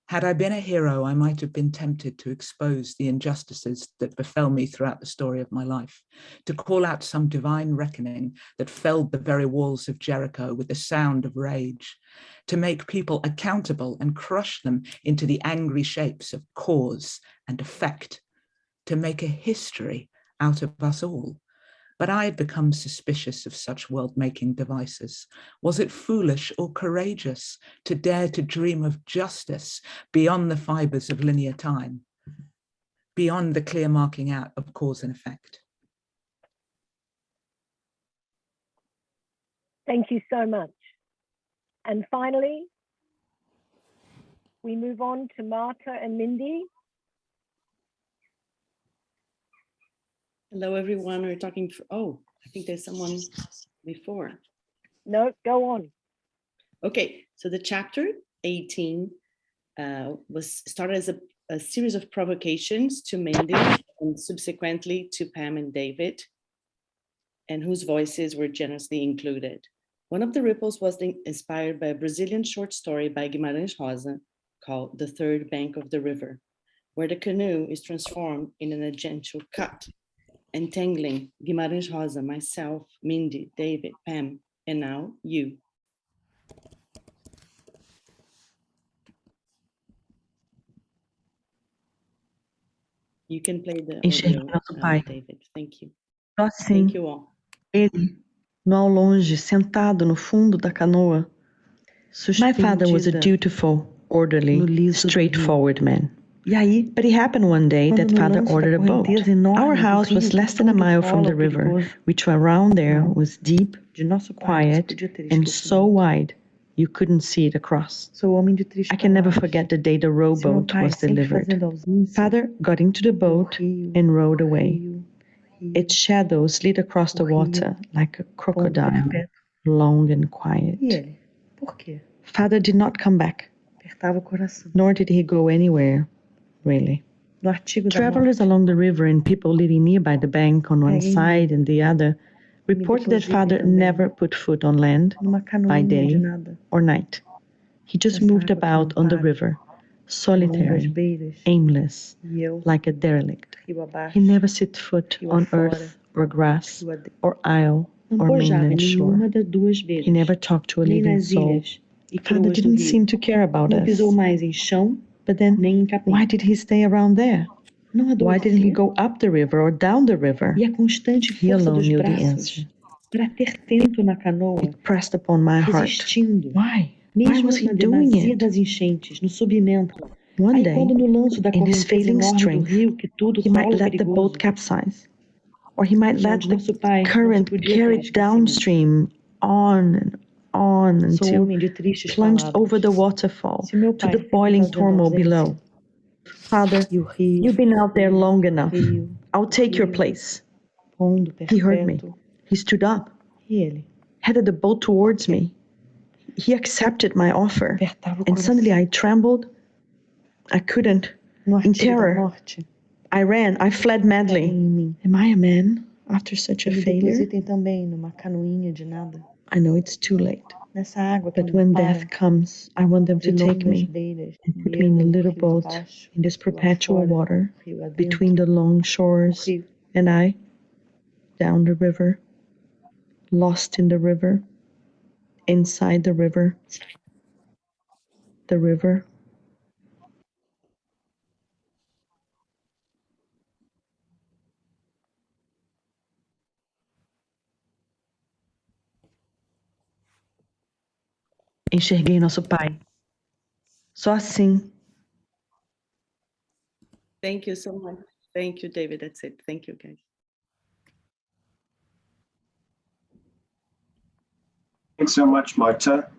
[SPEAKER 20] Had I been a hero, I might have been tempted to expose the injustices that befell me throughout the story of my life, to call out some divine reckoning that felled the very walls of Jericho with the sound of rage, to make people accountable and crush them into the angry shapes of cause and effect, to make a history out of us all. But I had become suspicious of such world-making devices. Was it foolish or courageous to dare to dream of justice beyond the fibers of linear time, beyond the clear marking out of cause and effect?
[SPEAKER 1] Thank you so much. And finally, we move on to Marta and Mindy.
[SPEAKER 21] Hello, everyone. We're talking for, oh, I think there's someone before.
[SPEAKER 1] No, go on.
[SPEAKER 21] Okay, so the chapter 18 was started as a series of provocations to Mindy and subsequently to Pam and David, and whose voices were generously included. One of the ripples was inspired by a Brazilian short story by Guimarães Rosa called The Third Bank of the River, where the canoe is transformed in an agential cut, entangling Guimarães Rosa, myself, Mindy, David, Pam, and now you. You can play the audio, David. Thank you.
[SPEAKER 22] Assim,
[SPEAKER 21] Thank you all.
[SPEAKER 22] ele, no ao longe, sentado no fundo da canoa. My father was a dutiful, orderly, straightforward man. But it happened one day that father ordered a boat. Our house was less than a mile from the river, which around there was deep, quiet, and so wide you couldn't see it across. I can never forget the day the rowboat was delivered. Father got into the boat and rowed away. Its shadow slid across the water like a crocodile, long and quiet. Father did not come back, nor did he go anywhere, really. Travelers along the river and people living nearby the bank on one side and the other reported that father never put foot on land by day or night. He just moved about on the river, solitary, aimless, like a derelict. He never set foot on earth or grass or isle or mainland shore. He never talked to a living soul. Father didn't seem to care about us. But then, why did he stay around there? Why didn't he go up the river or down the river? He alone knew the answer. It pressed upon my heart. Why? Why was he doing it? One day, in his failing strength, he might let the boat capsize, or he might let the current carry it downstream on and on until plunged over the waterfall to the boiling turmoil below. Father, you've been out there long enough. I'll take your place. He heard me. He stood up, headed the boat towards me. He accepted my offer, and suddenly I trembled. I couldn't. In terror, I ran. I fled madly. Am I a man after such a failure? I know it's too late. But when death comes, I want them to take me and put me in a little boat in this perpetual water between the long shores, and I, down the river, lost in the river, inside the river. The river. Enxerguei nosso pai. Só assim.
[SPEAKER 21] Thank you so much. Thank you, David. That's it. Thank you, guys.
[SPEAKER 19] Thanks so much, Marta.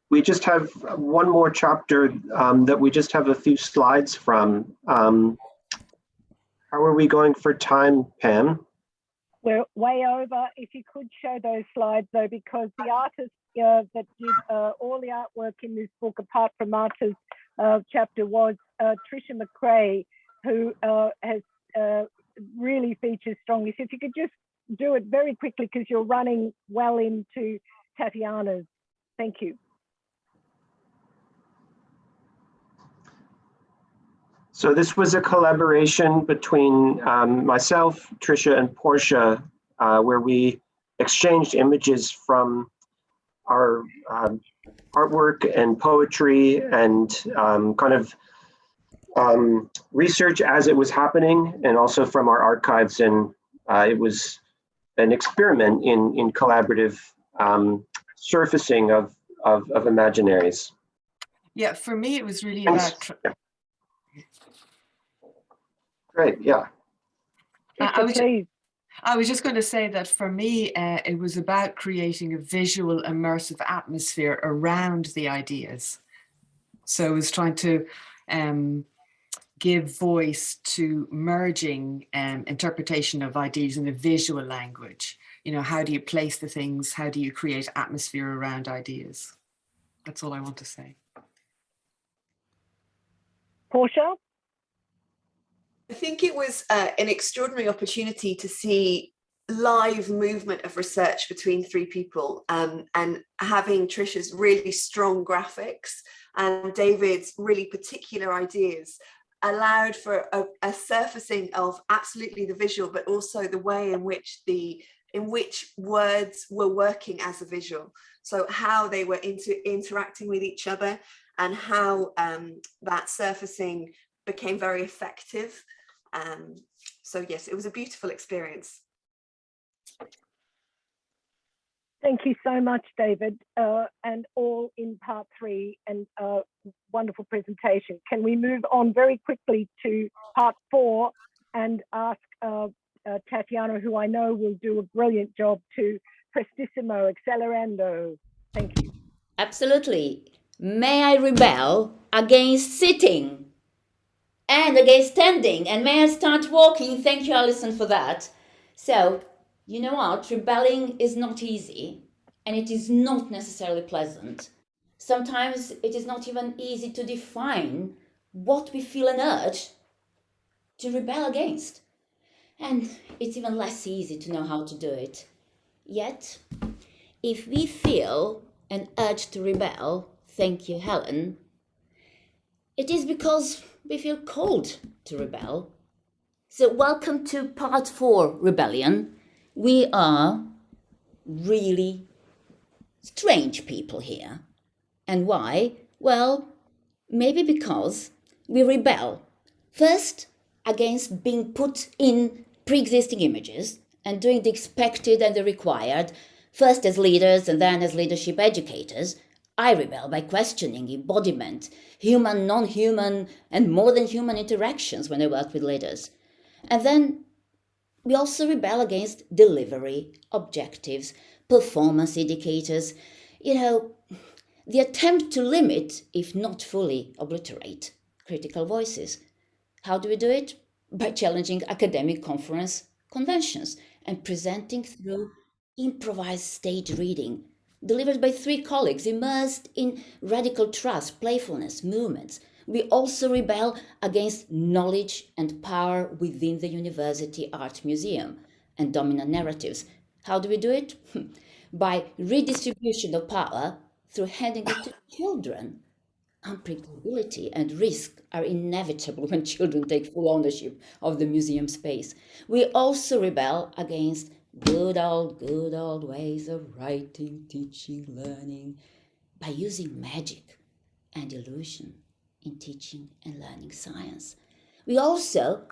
[SPEAKER 19] We just have one more chapter that we just have a few slides from. How are we going for time, Pam?
[SPEAKER 1] We're way over. If you could show those slides, though, because the artist that did all the artwork in this book, apart from Marta's chapter, was Tricia McRae, who has really features strongly. So if you could just do it very quickly, because you're running well into Tatiana's. Thank you.
[SPEAKER 19] So this was a collaboration between myself, Tricia, and Portia, where we exchanged images from our artwork and poetry and kind of research as it was happening, and also from our archives. And it was an experiment in collaborative surfacing of imaginaries.
[SPEAKER 2] Yeah, for me, it was really about...
[SPEAKER 19] Great, yeah.
[SPEAKER 2] I was just going to say that for me, it was about creating a visual, immersive atmosphere around the ideas. So it was trying to give voice to merging interpretation of ideas in a visual language. You know, how do you place the things? How do you create atmosphere around ideas? That's all I want to say.
[SPEAKER 1] Portia?
[SPEAKER 17] I think it was an extraordinary opportunity to see live movement of research between three people, and having Tricia's really strong graphics and David's really particular ideas allowed for a surfacing of absolutely the visual, but also the way in which words were working as a visual. So how they were interacting with each other, and how that surfacing became very effective. So yes, it was a beautiful experience.
[SPEAKER 1] Thank you so much, David, and all in part 3, and wonderful presentation. Can we move on very quickly to part 4 and ask Tatiana, who I know will do a brilliant job, to prestissimo, accelerando. Thank you.
[SPEAKER 3] Absolutely. May I rebel against sitting and against standing, and may I start walking? Thank you, Alison, for that. So, you know what? Rebelling is not easy, and it is not necessarily pleasant. Sometimes it is not even easy to define what we feel an urge to rebel against. And it's even less easy to know how to do it. Yet, if we feel an urge to rebel, thank you, Helen, it is because we feel called to rebel. So welcome to part 4, Rebellion. We are really strange people here. And why? Well, maybe because we rebel. First, against being put in pre-existing images and doing the expected and the required, first as leaders and then as leadership educators. I rebel by questioning embodiment, human, non-human, and more than human interactions when I work with leaders. And then we also rebel against delivery, objectives, performance indicators, the attempt to limit, if not fully obliterate, critical voices. How do we do it? By challenging academic conference conventions and presenting through improvised stage reading, delivered by 3 colleagues immersed in radical trust, playfulness, movements. We also rebel against knowledge and power within the University Art Museum and dominant narratives. How do we do it? By redistribution of power through handing it to children. Unpredictability and risk are inevitable when children take full ownership of the museum space. We also rebel against good old ways of writing, teaching, learning by using magic and illusion in teaching and learning science. We also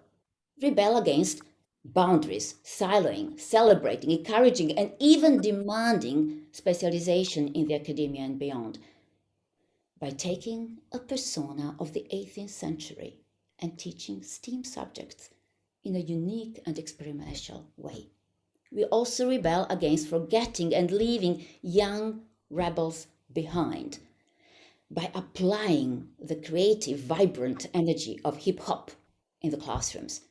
[SPEAKER 3] rebel against boundaries, siloing, celebrating, encouraging, and even demanding specialization in the academia and beyond by taking a persona of the 18th century and teaching STEAM subjects in a unique and experimental way. We also rebel against forgetting and leaving young rebels behind by applying the creative, vibrant energy of hip-hop in the classrooms.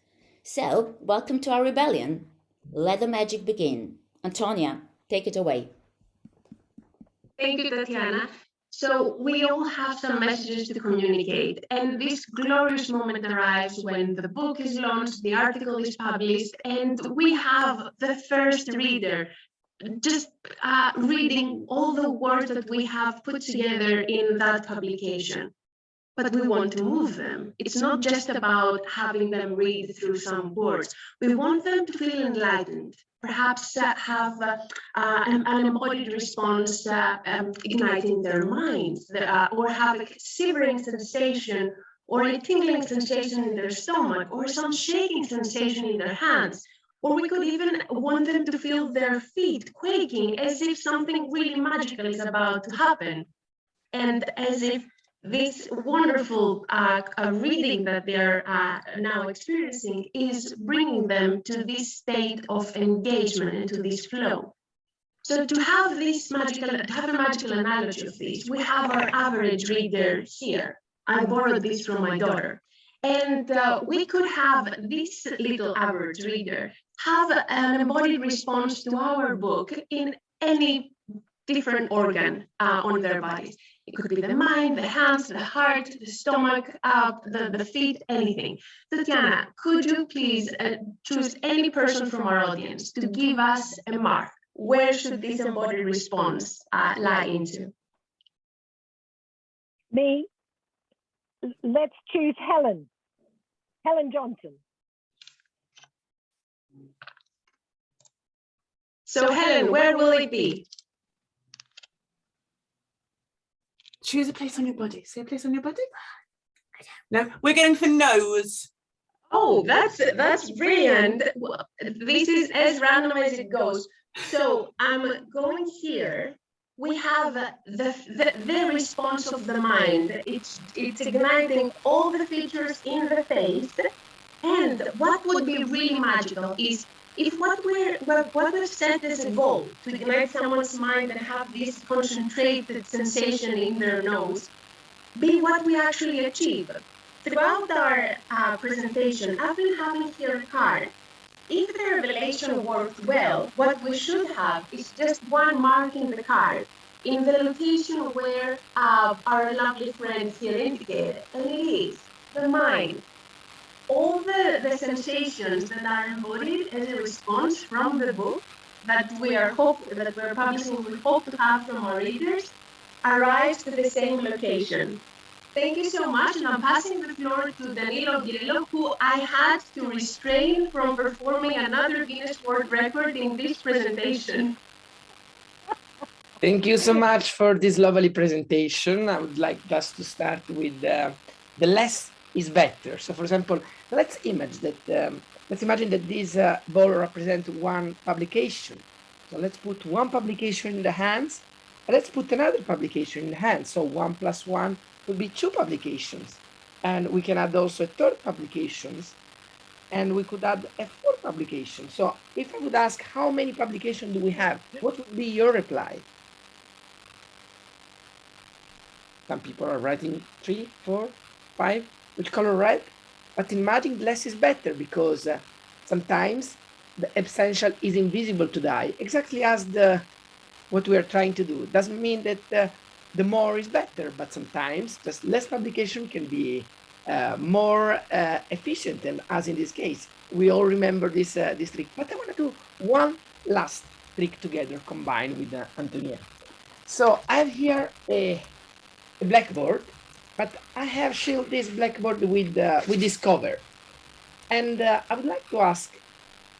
[SPEAKER 3] So, welcome to our rebellion. Let the magic begin. Antonia, take it away.
[SPEAKER 4] Thank you, Tatiana. So we all have some messages to communicate, and this glorious moment arrives when the book is launched, the article is published, and we have the first reader just reading all the words that we have put together in that publication. But we want to move them. It's not just about having them read through some words. We want them to feel enlightened, perhaps have an embodied response igniting their minds, or have a shivering sensation or a tingling sensation in their stomach or some shaking sensation in their hands. Or we could even want them to feel their feet quaking as if something really magical is about to happen. And as if this wonderful reading that they're now experiencing is bringing them to this state of engagement and to this flow. So to have a magical analogy of this, we have our average reader here. I borrowed this from my daughter. And we could have this little average reader have an embodied response to our book in any different organ on their bodies. It could be the mind, the hands, the heart, the stomach, the feet, anything. Tatiana, could you please choose any person from our audience to give us a mark? Where should this embodied response lie into?
[SPEAKER 1] Me. Let's choose Helen. Helen Johnson.
[SPEAKER 4] So Helen, where will it be?
[SPEAKER 5] Choose a place on your body. Say a place on your body. No, we're going for nose.
[SPEAKER 4] Oh, that's brilliant. This is as random as it goes. So I'm going here. We have the response of the mind. It's igniting all the features in the face. And what would be really magical is if what we've set as a goal to ignite someone's mind and have this concentrated sensation in their nose be what we actually achieve. Throughout our presentation, I've been having here a card. If the revelation worked well, what we should have is just one mark in the card in the location where our lovely friend here indicated, and it is the mind. All the sensations that are embodied as a response from the book that we're publishing, we hope to have from our readers, arrives to the same location. Thank you so much, and I'm passing the floor to Danilo Grillo, who I had to restrain from performing another Guinness World Record in this presentation.
[SPEAKER 23] Thank you so much for this lovely presentation. I would like just to start with the less is better. So for example, let's imagine that this ball represents one publication. So let's put one publication in the hands, and let's put another publication in the hands. So 1 + 1 would be 2 publications. And we can add also a third publication, and we could add a fourth publication. So if I would ask how many publications do we have, what would be your reply? Some people are writing 3, 4, 5, which color red? But in magic, less is better, because sometimes the essential is invisible to the eye, exactly as what we are trying to do. Doesn't mean that the more is better, but sometimes just less publication can be more efficient, and as in this case, we all remember this trick. But I want to do one last trick together combined with Antonietta. So I have here a blackboard, but I have shielded this blackboard with this cover. And I would like to ask,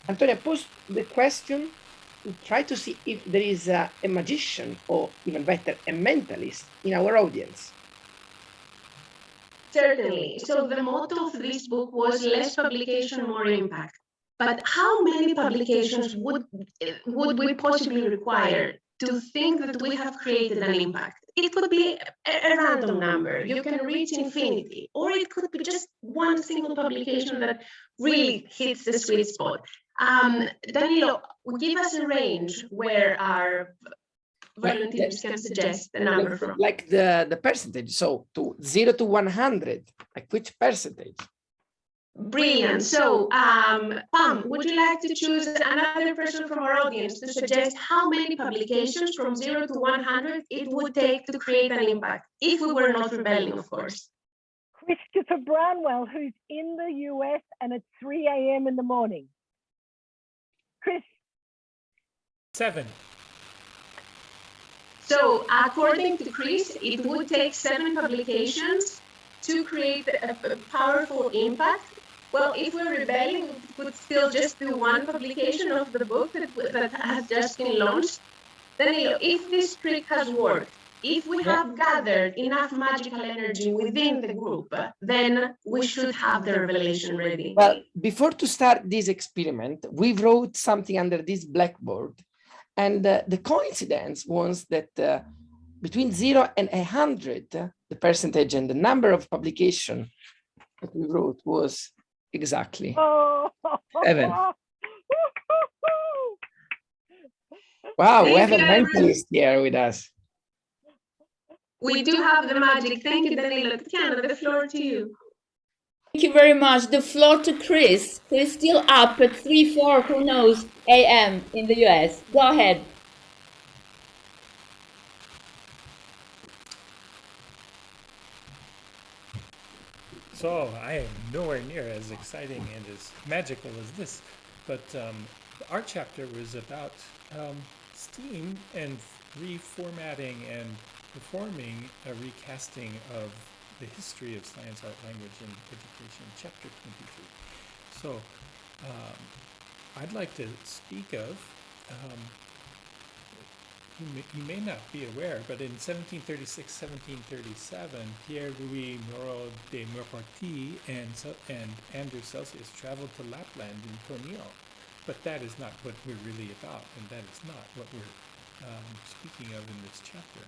[SPEAKER 23] Antonia, pose the question to try to see if there is a magician, or even better, a mentalist in our audience.
[SPEAKER 4] Certainly. So the motto of this book was less publication, more impact. But how many publications would we possibly require to think that we have created an impact? It could be a random number. You can reach infinity, or it could be just one single publication that really hits the sweet spot. Danilo, give us a range where our volunteers can suggest a number from.
[SPEAKER 23] Like the percentage, so to 0 to 100, like which percentage?
[SPEAKER 4] Brilliant. So, Pam, would you like to choose another person from our audience to suggest how many publications from 0 to 100 it would take to create an impact, if we were not rebelling, of course?
[SPEAKER 1] Christopher Brownwell, who's in the US, and it's 3 a.m. in the morning. Chris?
[SPEAKER 6] 7.
[SPEAKER 4] So, according to Chris, it would take 7 publications to create a powerful impact. Well, if we're rebelling, we could still just do 1 publication of the book that has just been launched. Then, if this trick has worked, if we have gathered enough magical energy within the group, then we should have the revelation ready.
[SPEAKER 23] Well, before to start this experiment, we wrote something under this blackboard. And the coincidence was that between 0 and 100, the percentage and the number of publication that we wrote was exactly 7. Wow, we have a mentalist here with us.
[SPEAKER 4] We do have the magic. Thank you, Danilo. Tatiana, the floor to you.
[SPEAKER 3] Thank you very much. The floor to Chris, who is still up at 3-4, who knows, a.m. in the US. Go ahead.
[SPEAKER 6] So I am nowhere near as exciting and as magical as this, but our chapter was about STEAM and reformatting and performing a recasting of the history of science, art, language, and education, chapter 23. So I'd like to speak of, you may not be aware, but in 1736-1737, Pierre-Louis Moreau de Maureparty and Andrew Celsius traveled to Lapland in Tornio. But that is not what we're really about, and that is not what we're speaking of in this chapter.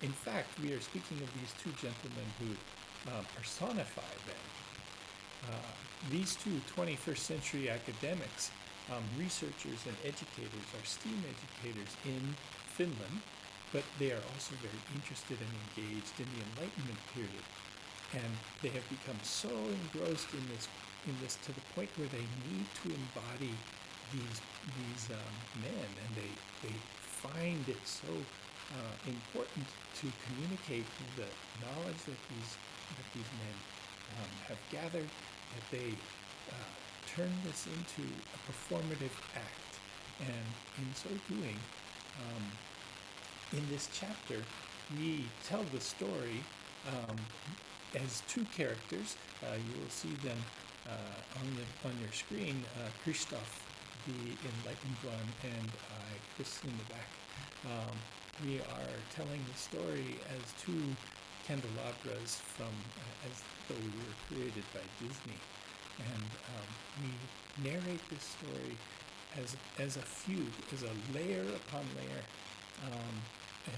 [SPEAKER 6] In fact, we are speaking of these 2 gentlemen who personify them. These 2 21st century academics, researchers and educators, are STEAM educators in Finland, but they are also very interested and engaged in the Enlightenment period. And they have become so engrossed in this to the point where they need to embody these men, and they find it so important to communicate the knowledge that these men have gathered, that they turn this into a performative act. And in so doing, in this chapter, we tell the story as 2 characters. You will see them on your screen, Christoph, the enlightened one, and Chris in the back. We are telling the story as 2 candelabras from, as though we were created by Disney. And we narrate this story as a fugue, as a layer upon layer,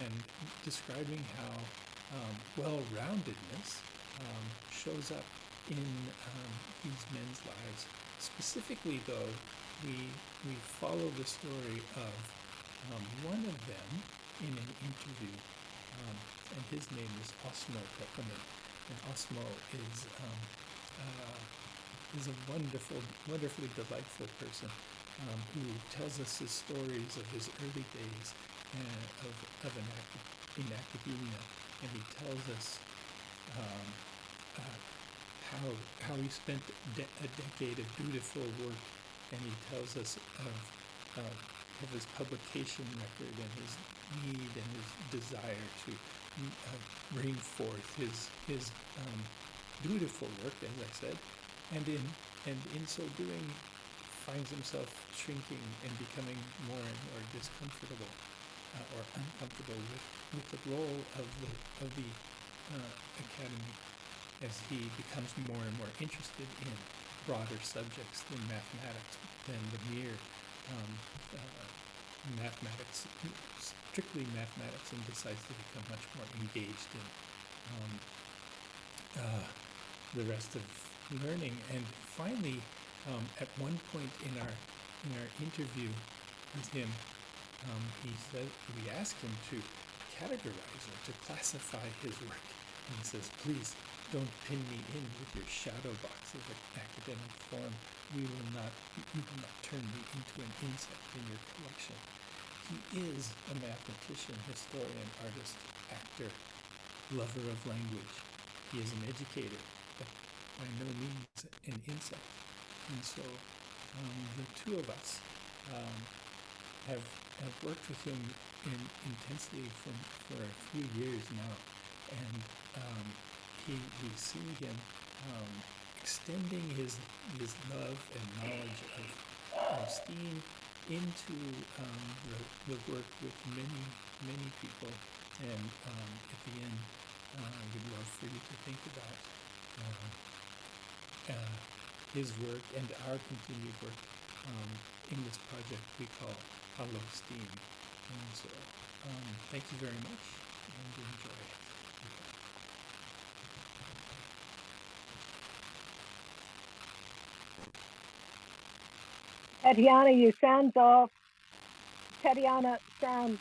[SPEAKER 6] and describing how well-roundedness shows up in these men's lives. Specifically, though, we follow the story of one of them in an interview, and his name is Osmo Peppermint. And Osmo is a wonderfully delightful person who tells us his stories of his early days in academia, and he tells us how he spent a decade of dutiful work, and he tells us of his publication record and his need and his desire to bring forth his dutiful work, as I said, and in so doing finds himself shrinking and becoming more and more discomfortable or uncomfortable with the role of the academy, as he becomes more and more interested in broader subjects than mathematics, than the mere mathematics, strictly mathematics, and decides to become much more engaged in the rest of learning. And finally, at one point in our interview with him, he said, we asked him to categorize or to classify his work, and he says, please don't pin me in with your shadow box of academic form. You will not turn me into an insect in your collection. He is a mathematician, historian, artist, actor, lover of language. He is an educator, but by no means an insect. And so the two of us have worked with him intensely for a few years now, and we see him extending his love and knowledge of STEAM into the work with many people. And at the end, I would love for you to think about his work and our continued work in this project we call Hello STEAM. And so thank you very much, and enjoy it.
[SPEAKER 1] Tatiana, your sound's off. Tatiana, sound.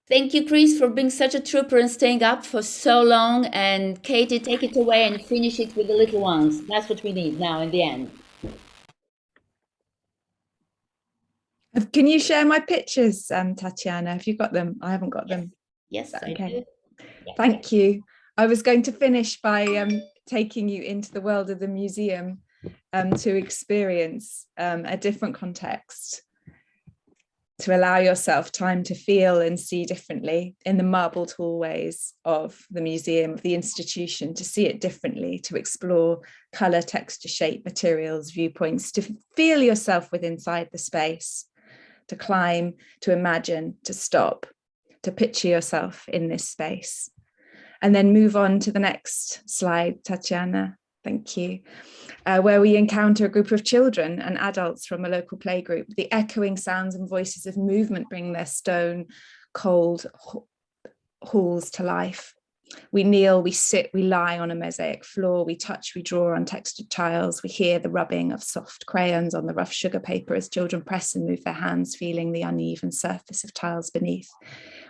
[SPEAKER 3] Thank you, Chris, for being such a trooper and staying up for so long. And Katie, take it away and finish it with the little ones. That's what we need now in the end.
[SPEAKER 7] Can you share my pictures, Tatiana? Have you got them? I haven't got them.
[SPEAKER 3] Yes,
[SPEAKER 7] okay.
[SPEAKER 3] I do. Yeah.
[SPEAKER 7] Thank you. I was going to finish by taking you into the world of the museum to experience a different context, to allow yourself time to feel and see differently in the marbled hallways of the museum, of the institution, to see it differently, to explore colour, texture, shape, materials, viewpoints, to feel yourself within inside the space, to climb, to imagine, to stop, to picture yourself in this space. And then move on to the next slide, Tatiana. Thank you. Where we encounter a group of children and adults from a local playgroup. The echoing sounds and voices of movement bring their stone, cold halls to life. We kneel, we sit, we lie on a mosaic floor, we touch, we draw on textured tiles, we hear the rubbing of soft crayons on the rough sugar paper as children press and move their hands, feeling the uneven surface of tiles beneath.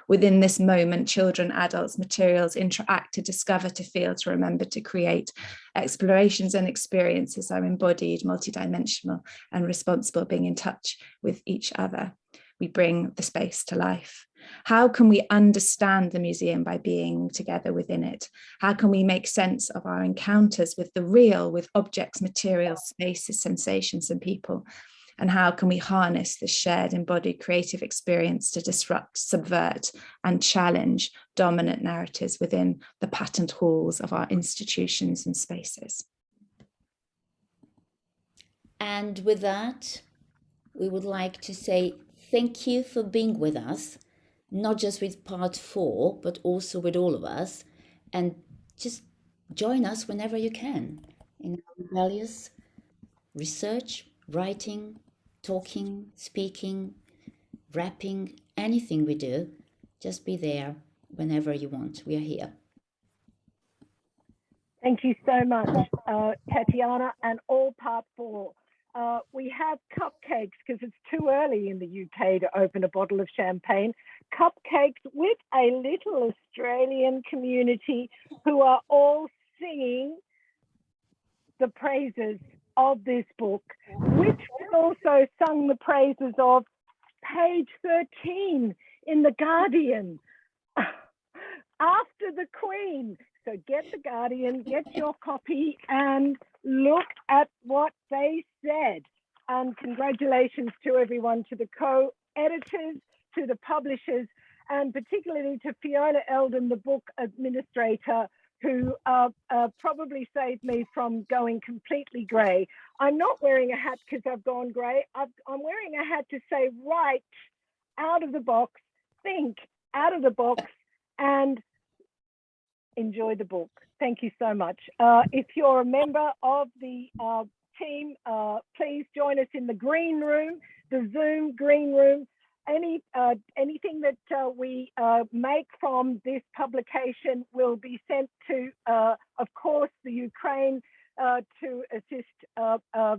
[SPEAKER 7] Within this moment, children, adults, materials interact to discover, to feel, to remember, to create. Explorations and experiences are embodied, multidimensional, and responsible, being in touch with each other. We bring the space to life. How can we understand the museum by being together within it? How can we make sense of our encounters with the real, with objects, materials, spaces, sensations, and people? And how can we harness this shared, embodied, creative experience to disrupt, subvert, and challenge dominant narratives within the patterned halls of our institutions and spaces?
[SPEAKER 3] And with that, we would like to say thank you for being with us, not just with part 4, but also with all of us. And just join us whenever you can in rebellious research, writing, talking, speaking, rapping, anything we do. Just be there whenever you want. We are here.
[SPEAKER 1] Thank you so much, Tatiana, and all part 4. We have cupcakes because it's too early in the UK to open a bottle of champagne. Cupcakes with a little Australian community who are all singing the praises of this book, which we also sung the praises of page 13 in The Guardian after the Queen. So get The Guardian, get your copy, and look at what they said. and congratulations to everyone, to the co-editors, to the publishers, and particularly to Fiona Eldon, the book administrator, who probably saved me from going completely grey. I'm not wearing a hat because I've gone grey. I'm wearing a hat to say write out of the box, think out of the box, and enjoy the book. Thank you so much. If you're a member of the team, please join us in the green room, the Zoom green room. Anything that we make from this publication will be sent to, of course, the Ukraine to assist our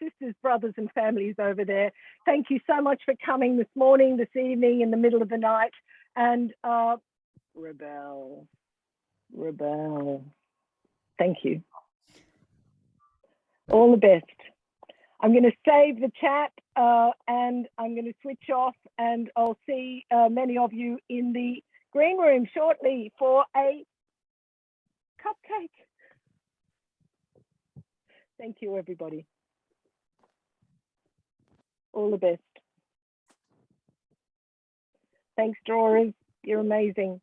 [SPEAKER 1] sisters, brothers and families over there. Thank you so much for coming this morning, this evening, in the middle of the night, and rebel. Thank you. All the best. I'm going to save the chat and I'm going to switch off, and I'll see many of you in the green room shortly for a cupcake. Thank you, everybody. All the best. Thanks, drawers. You're amazing.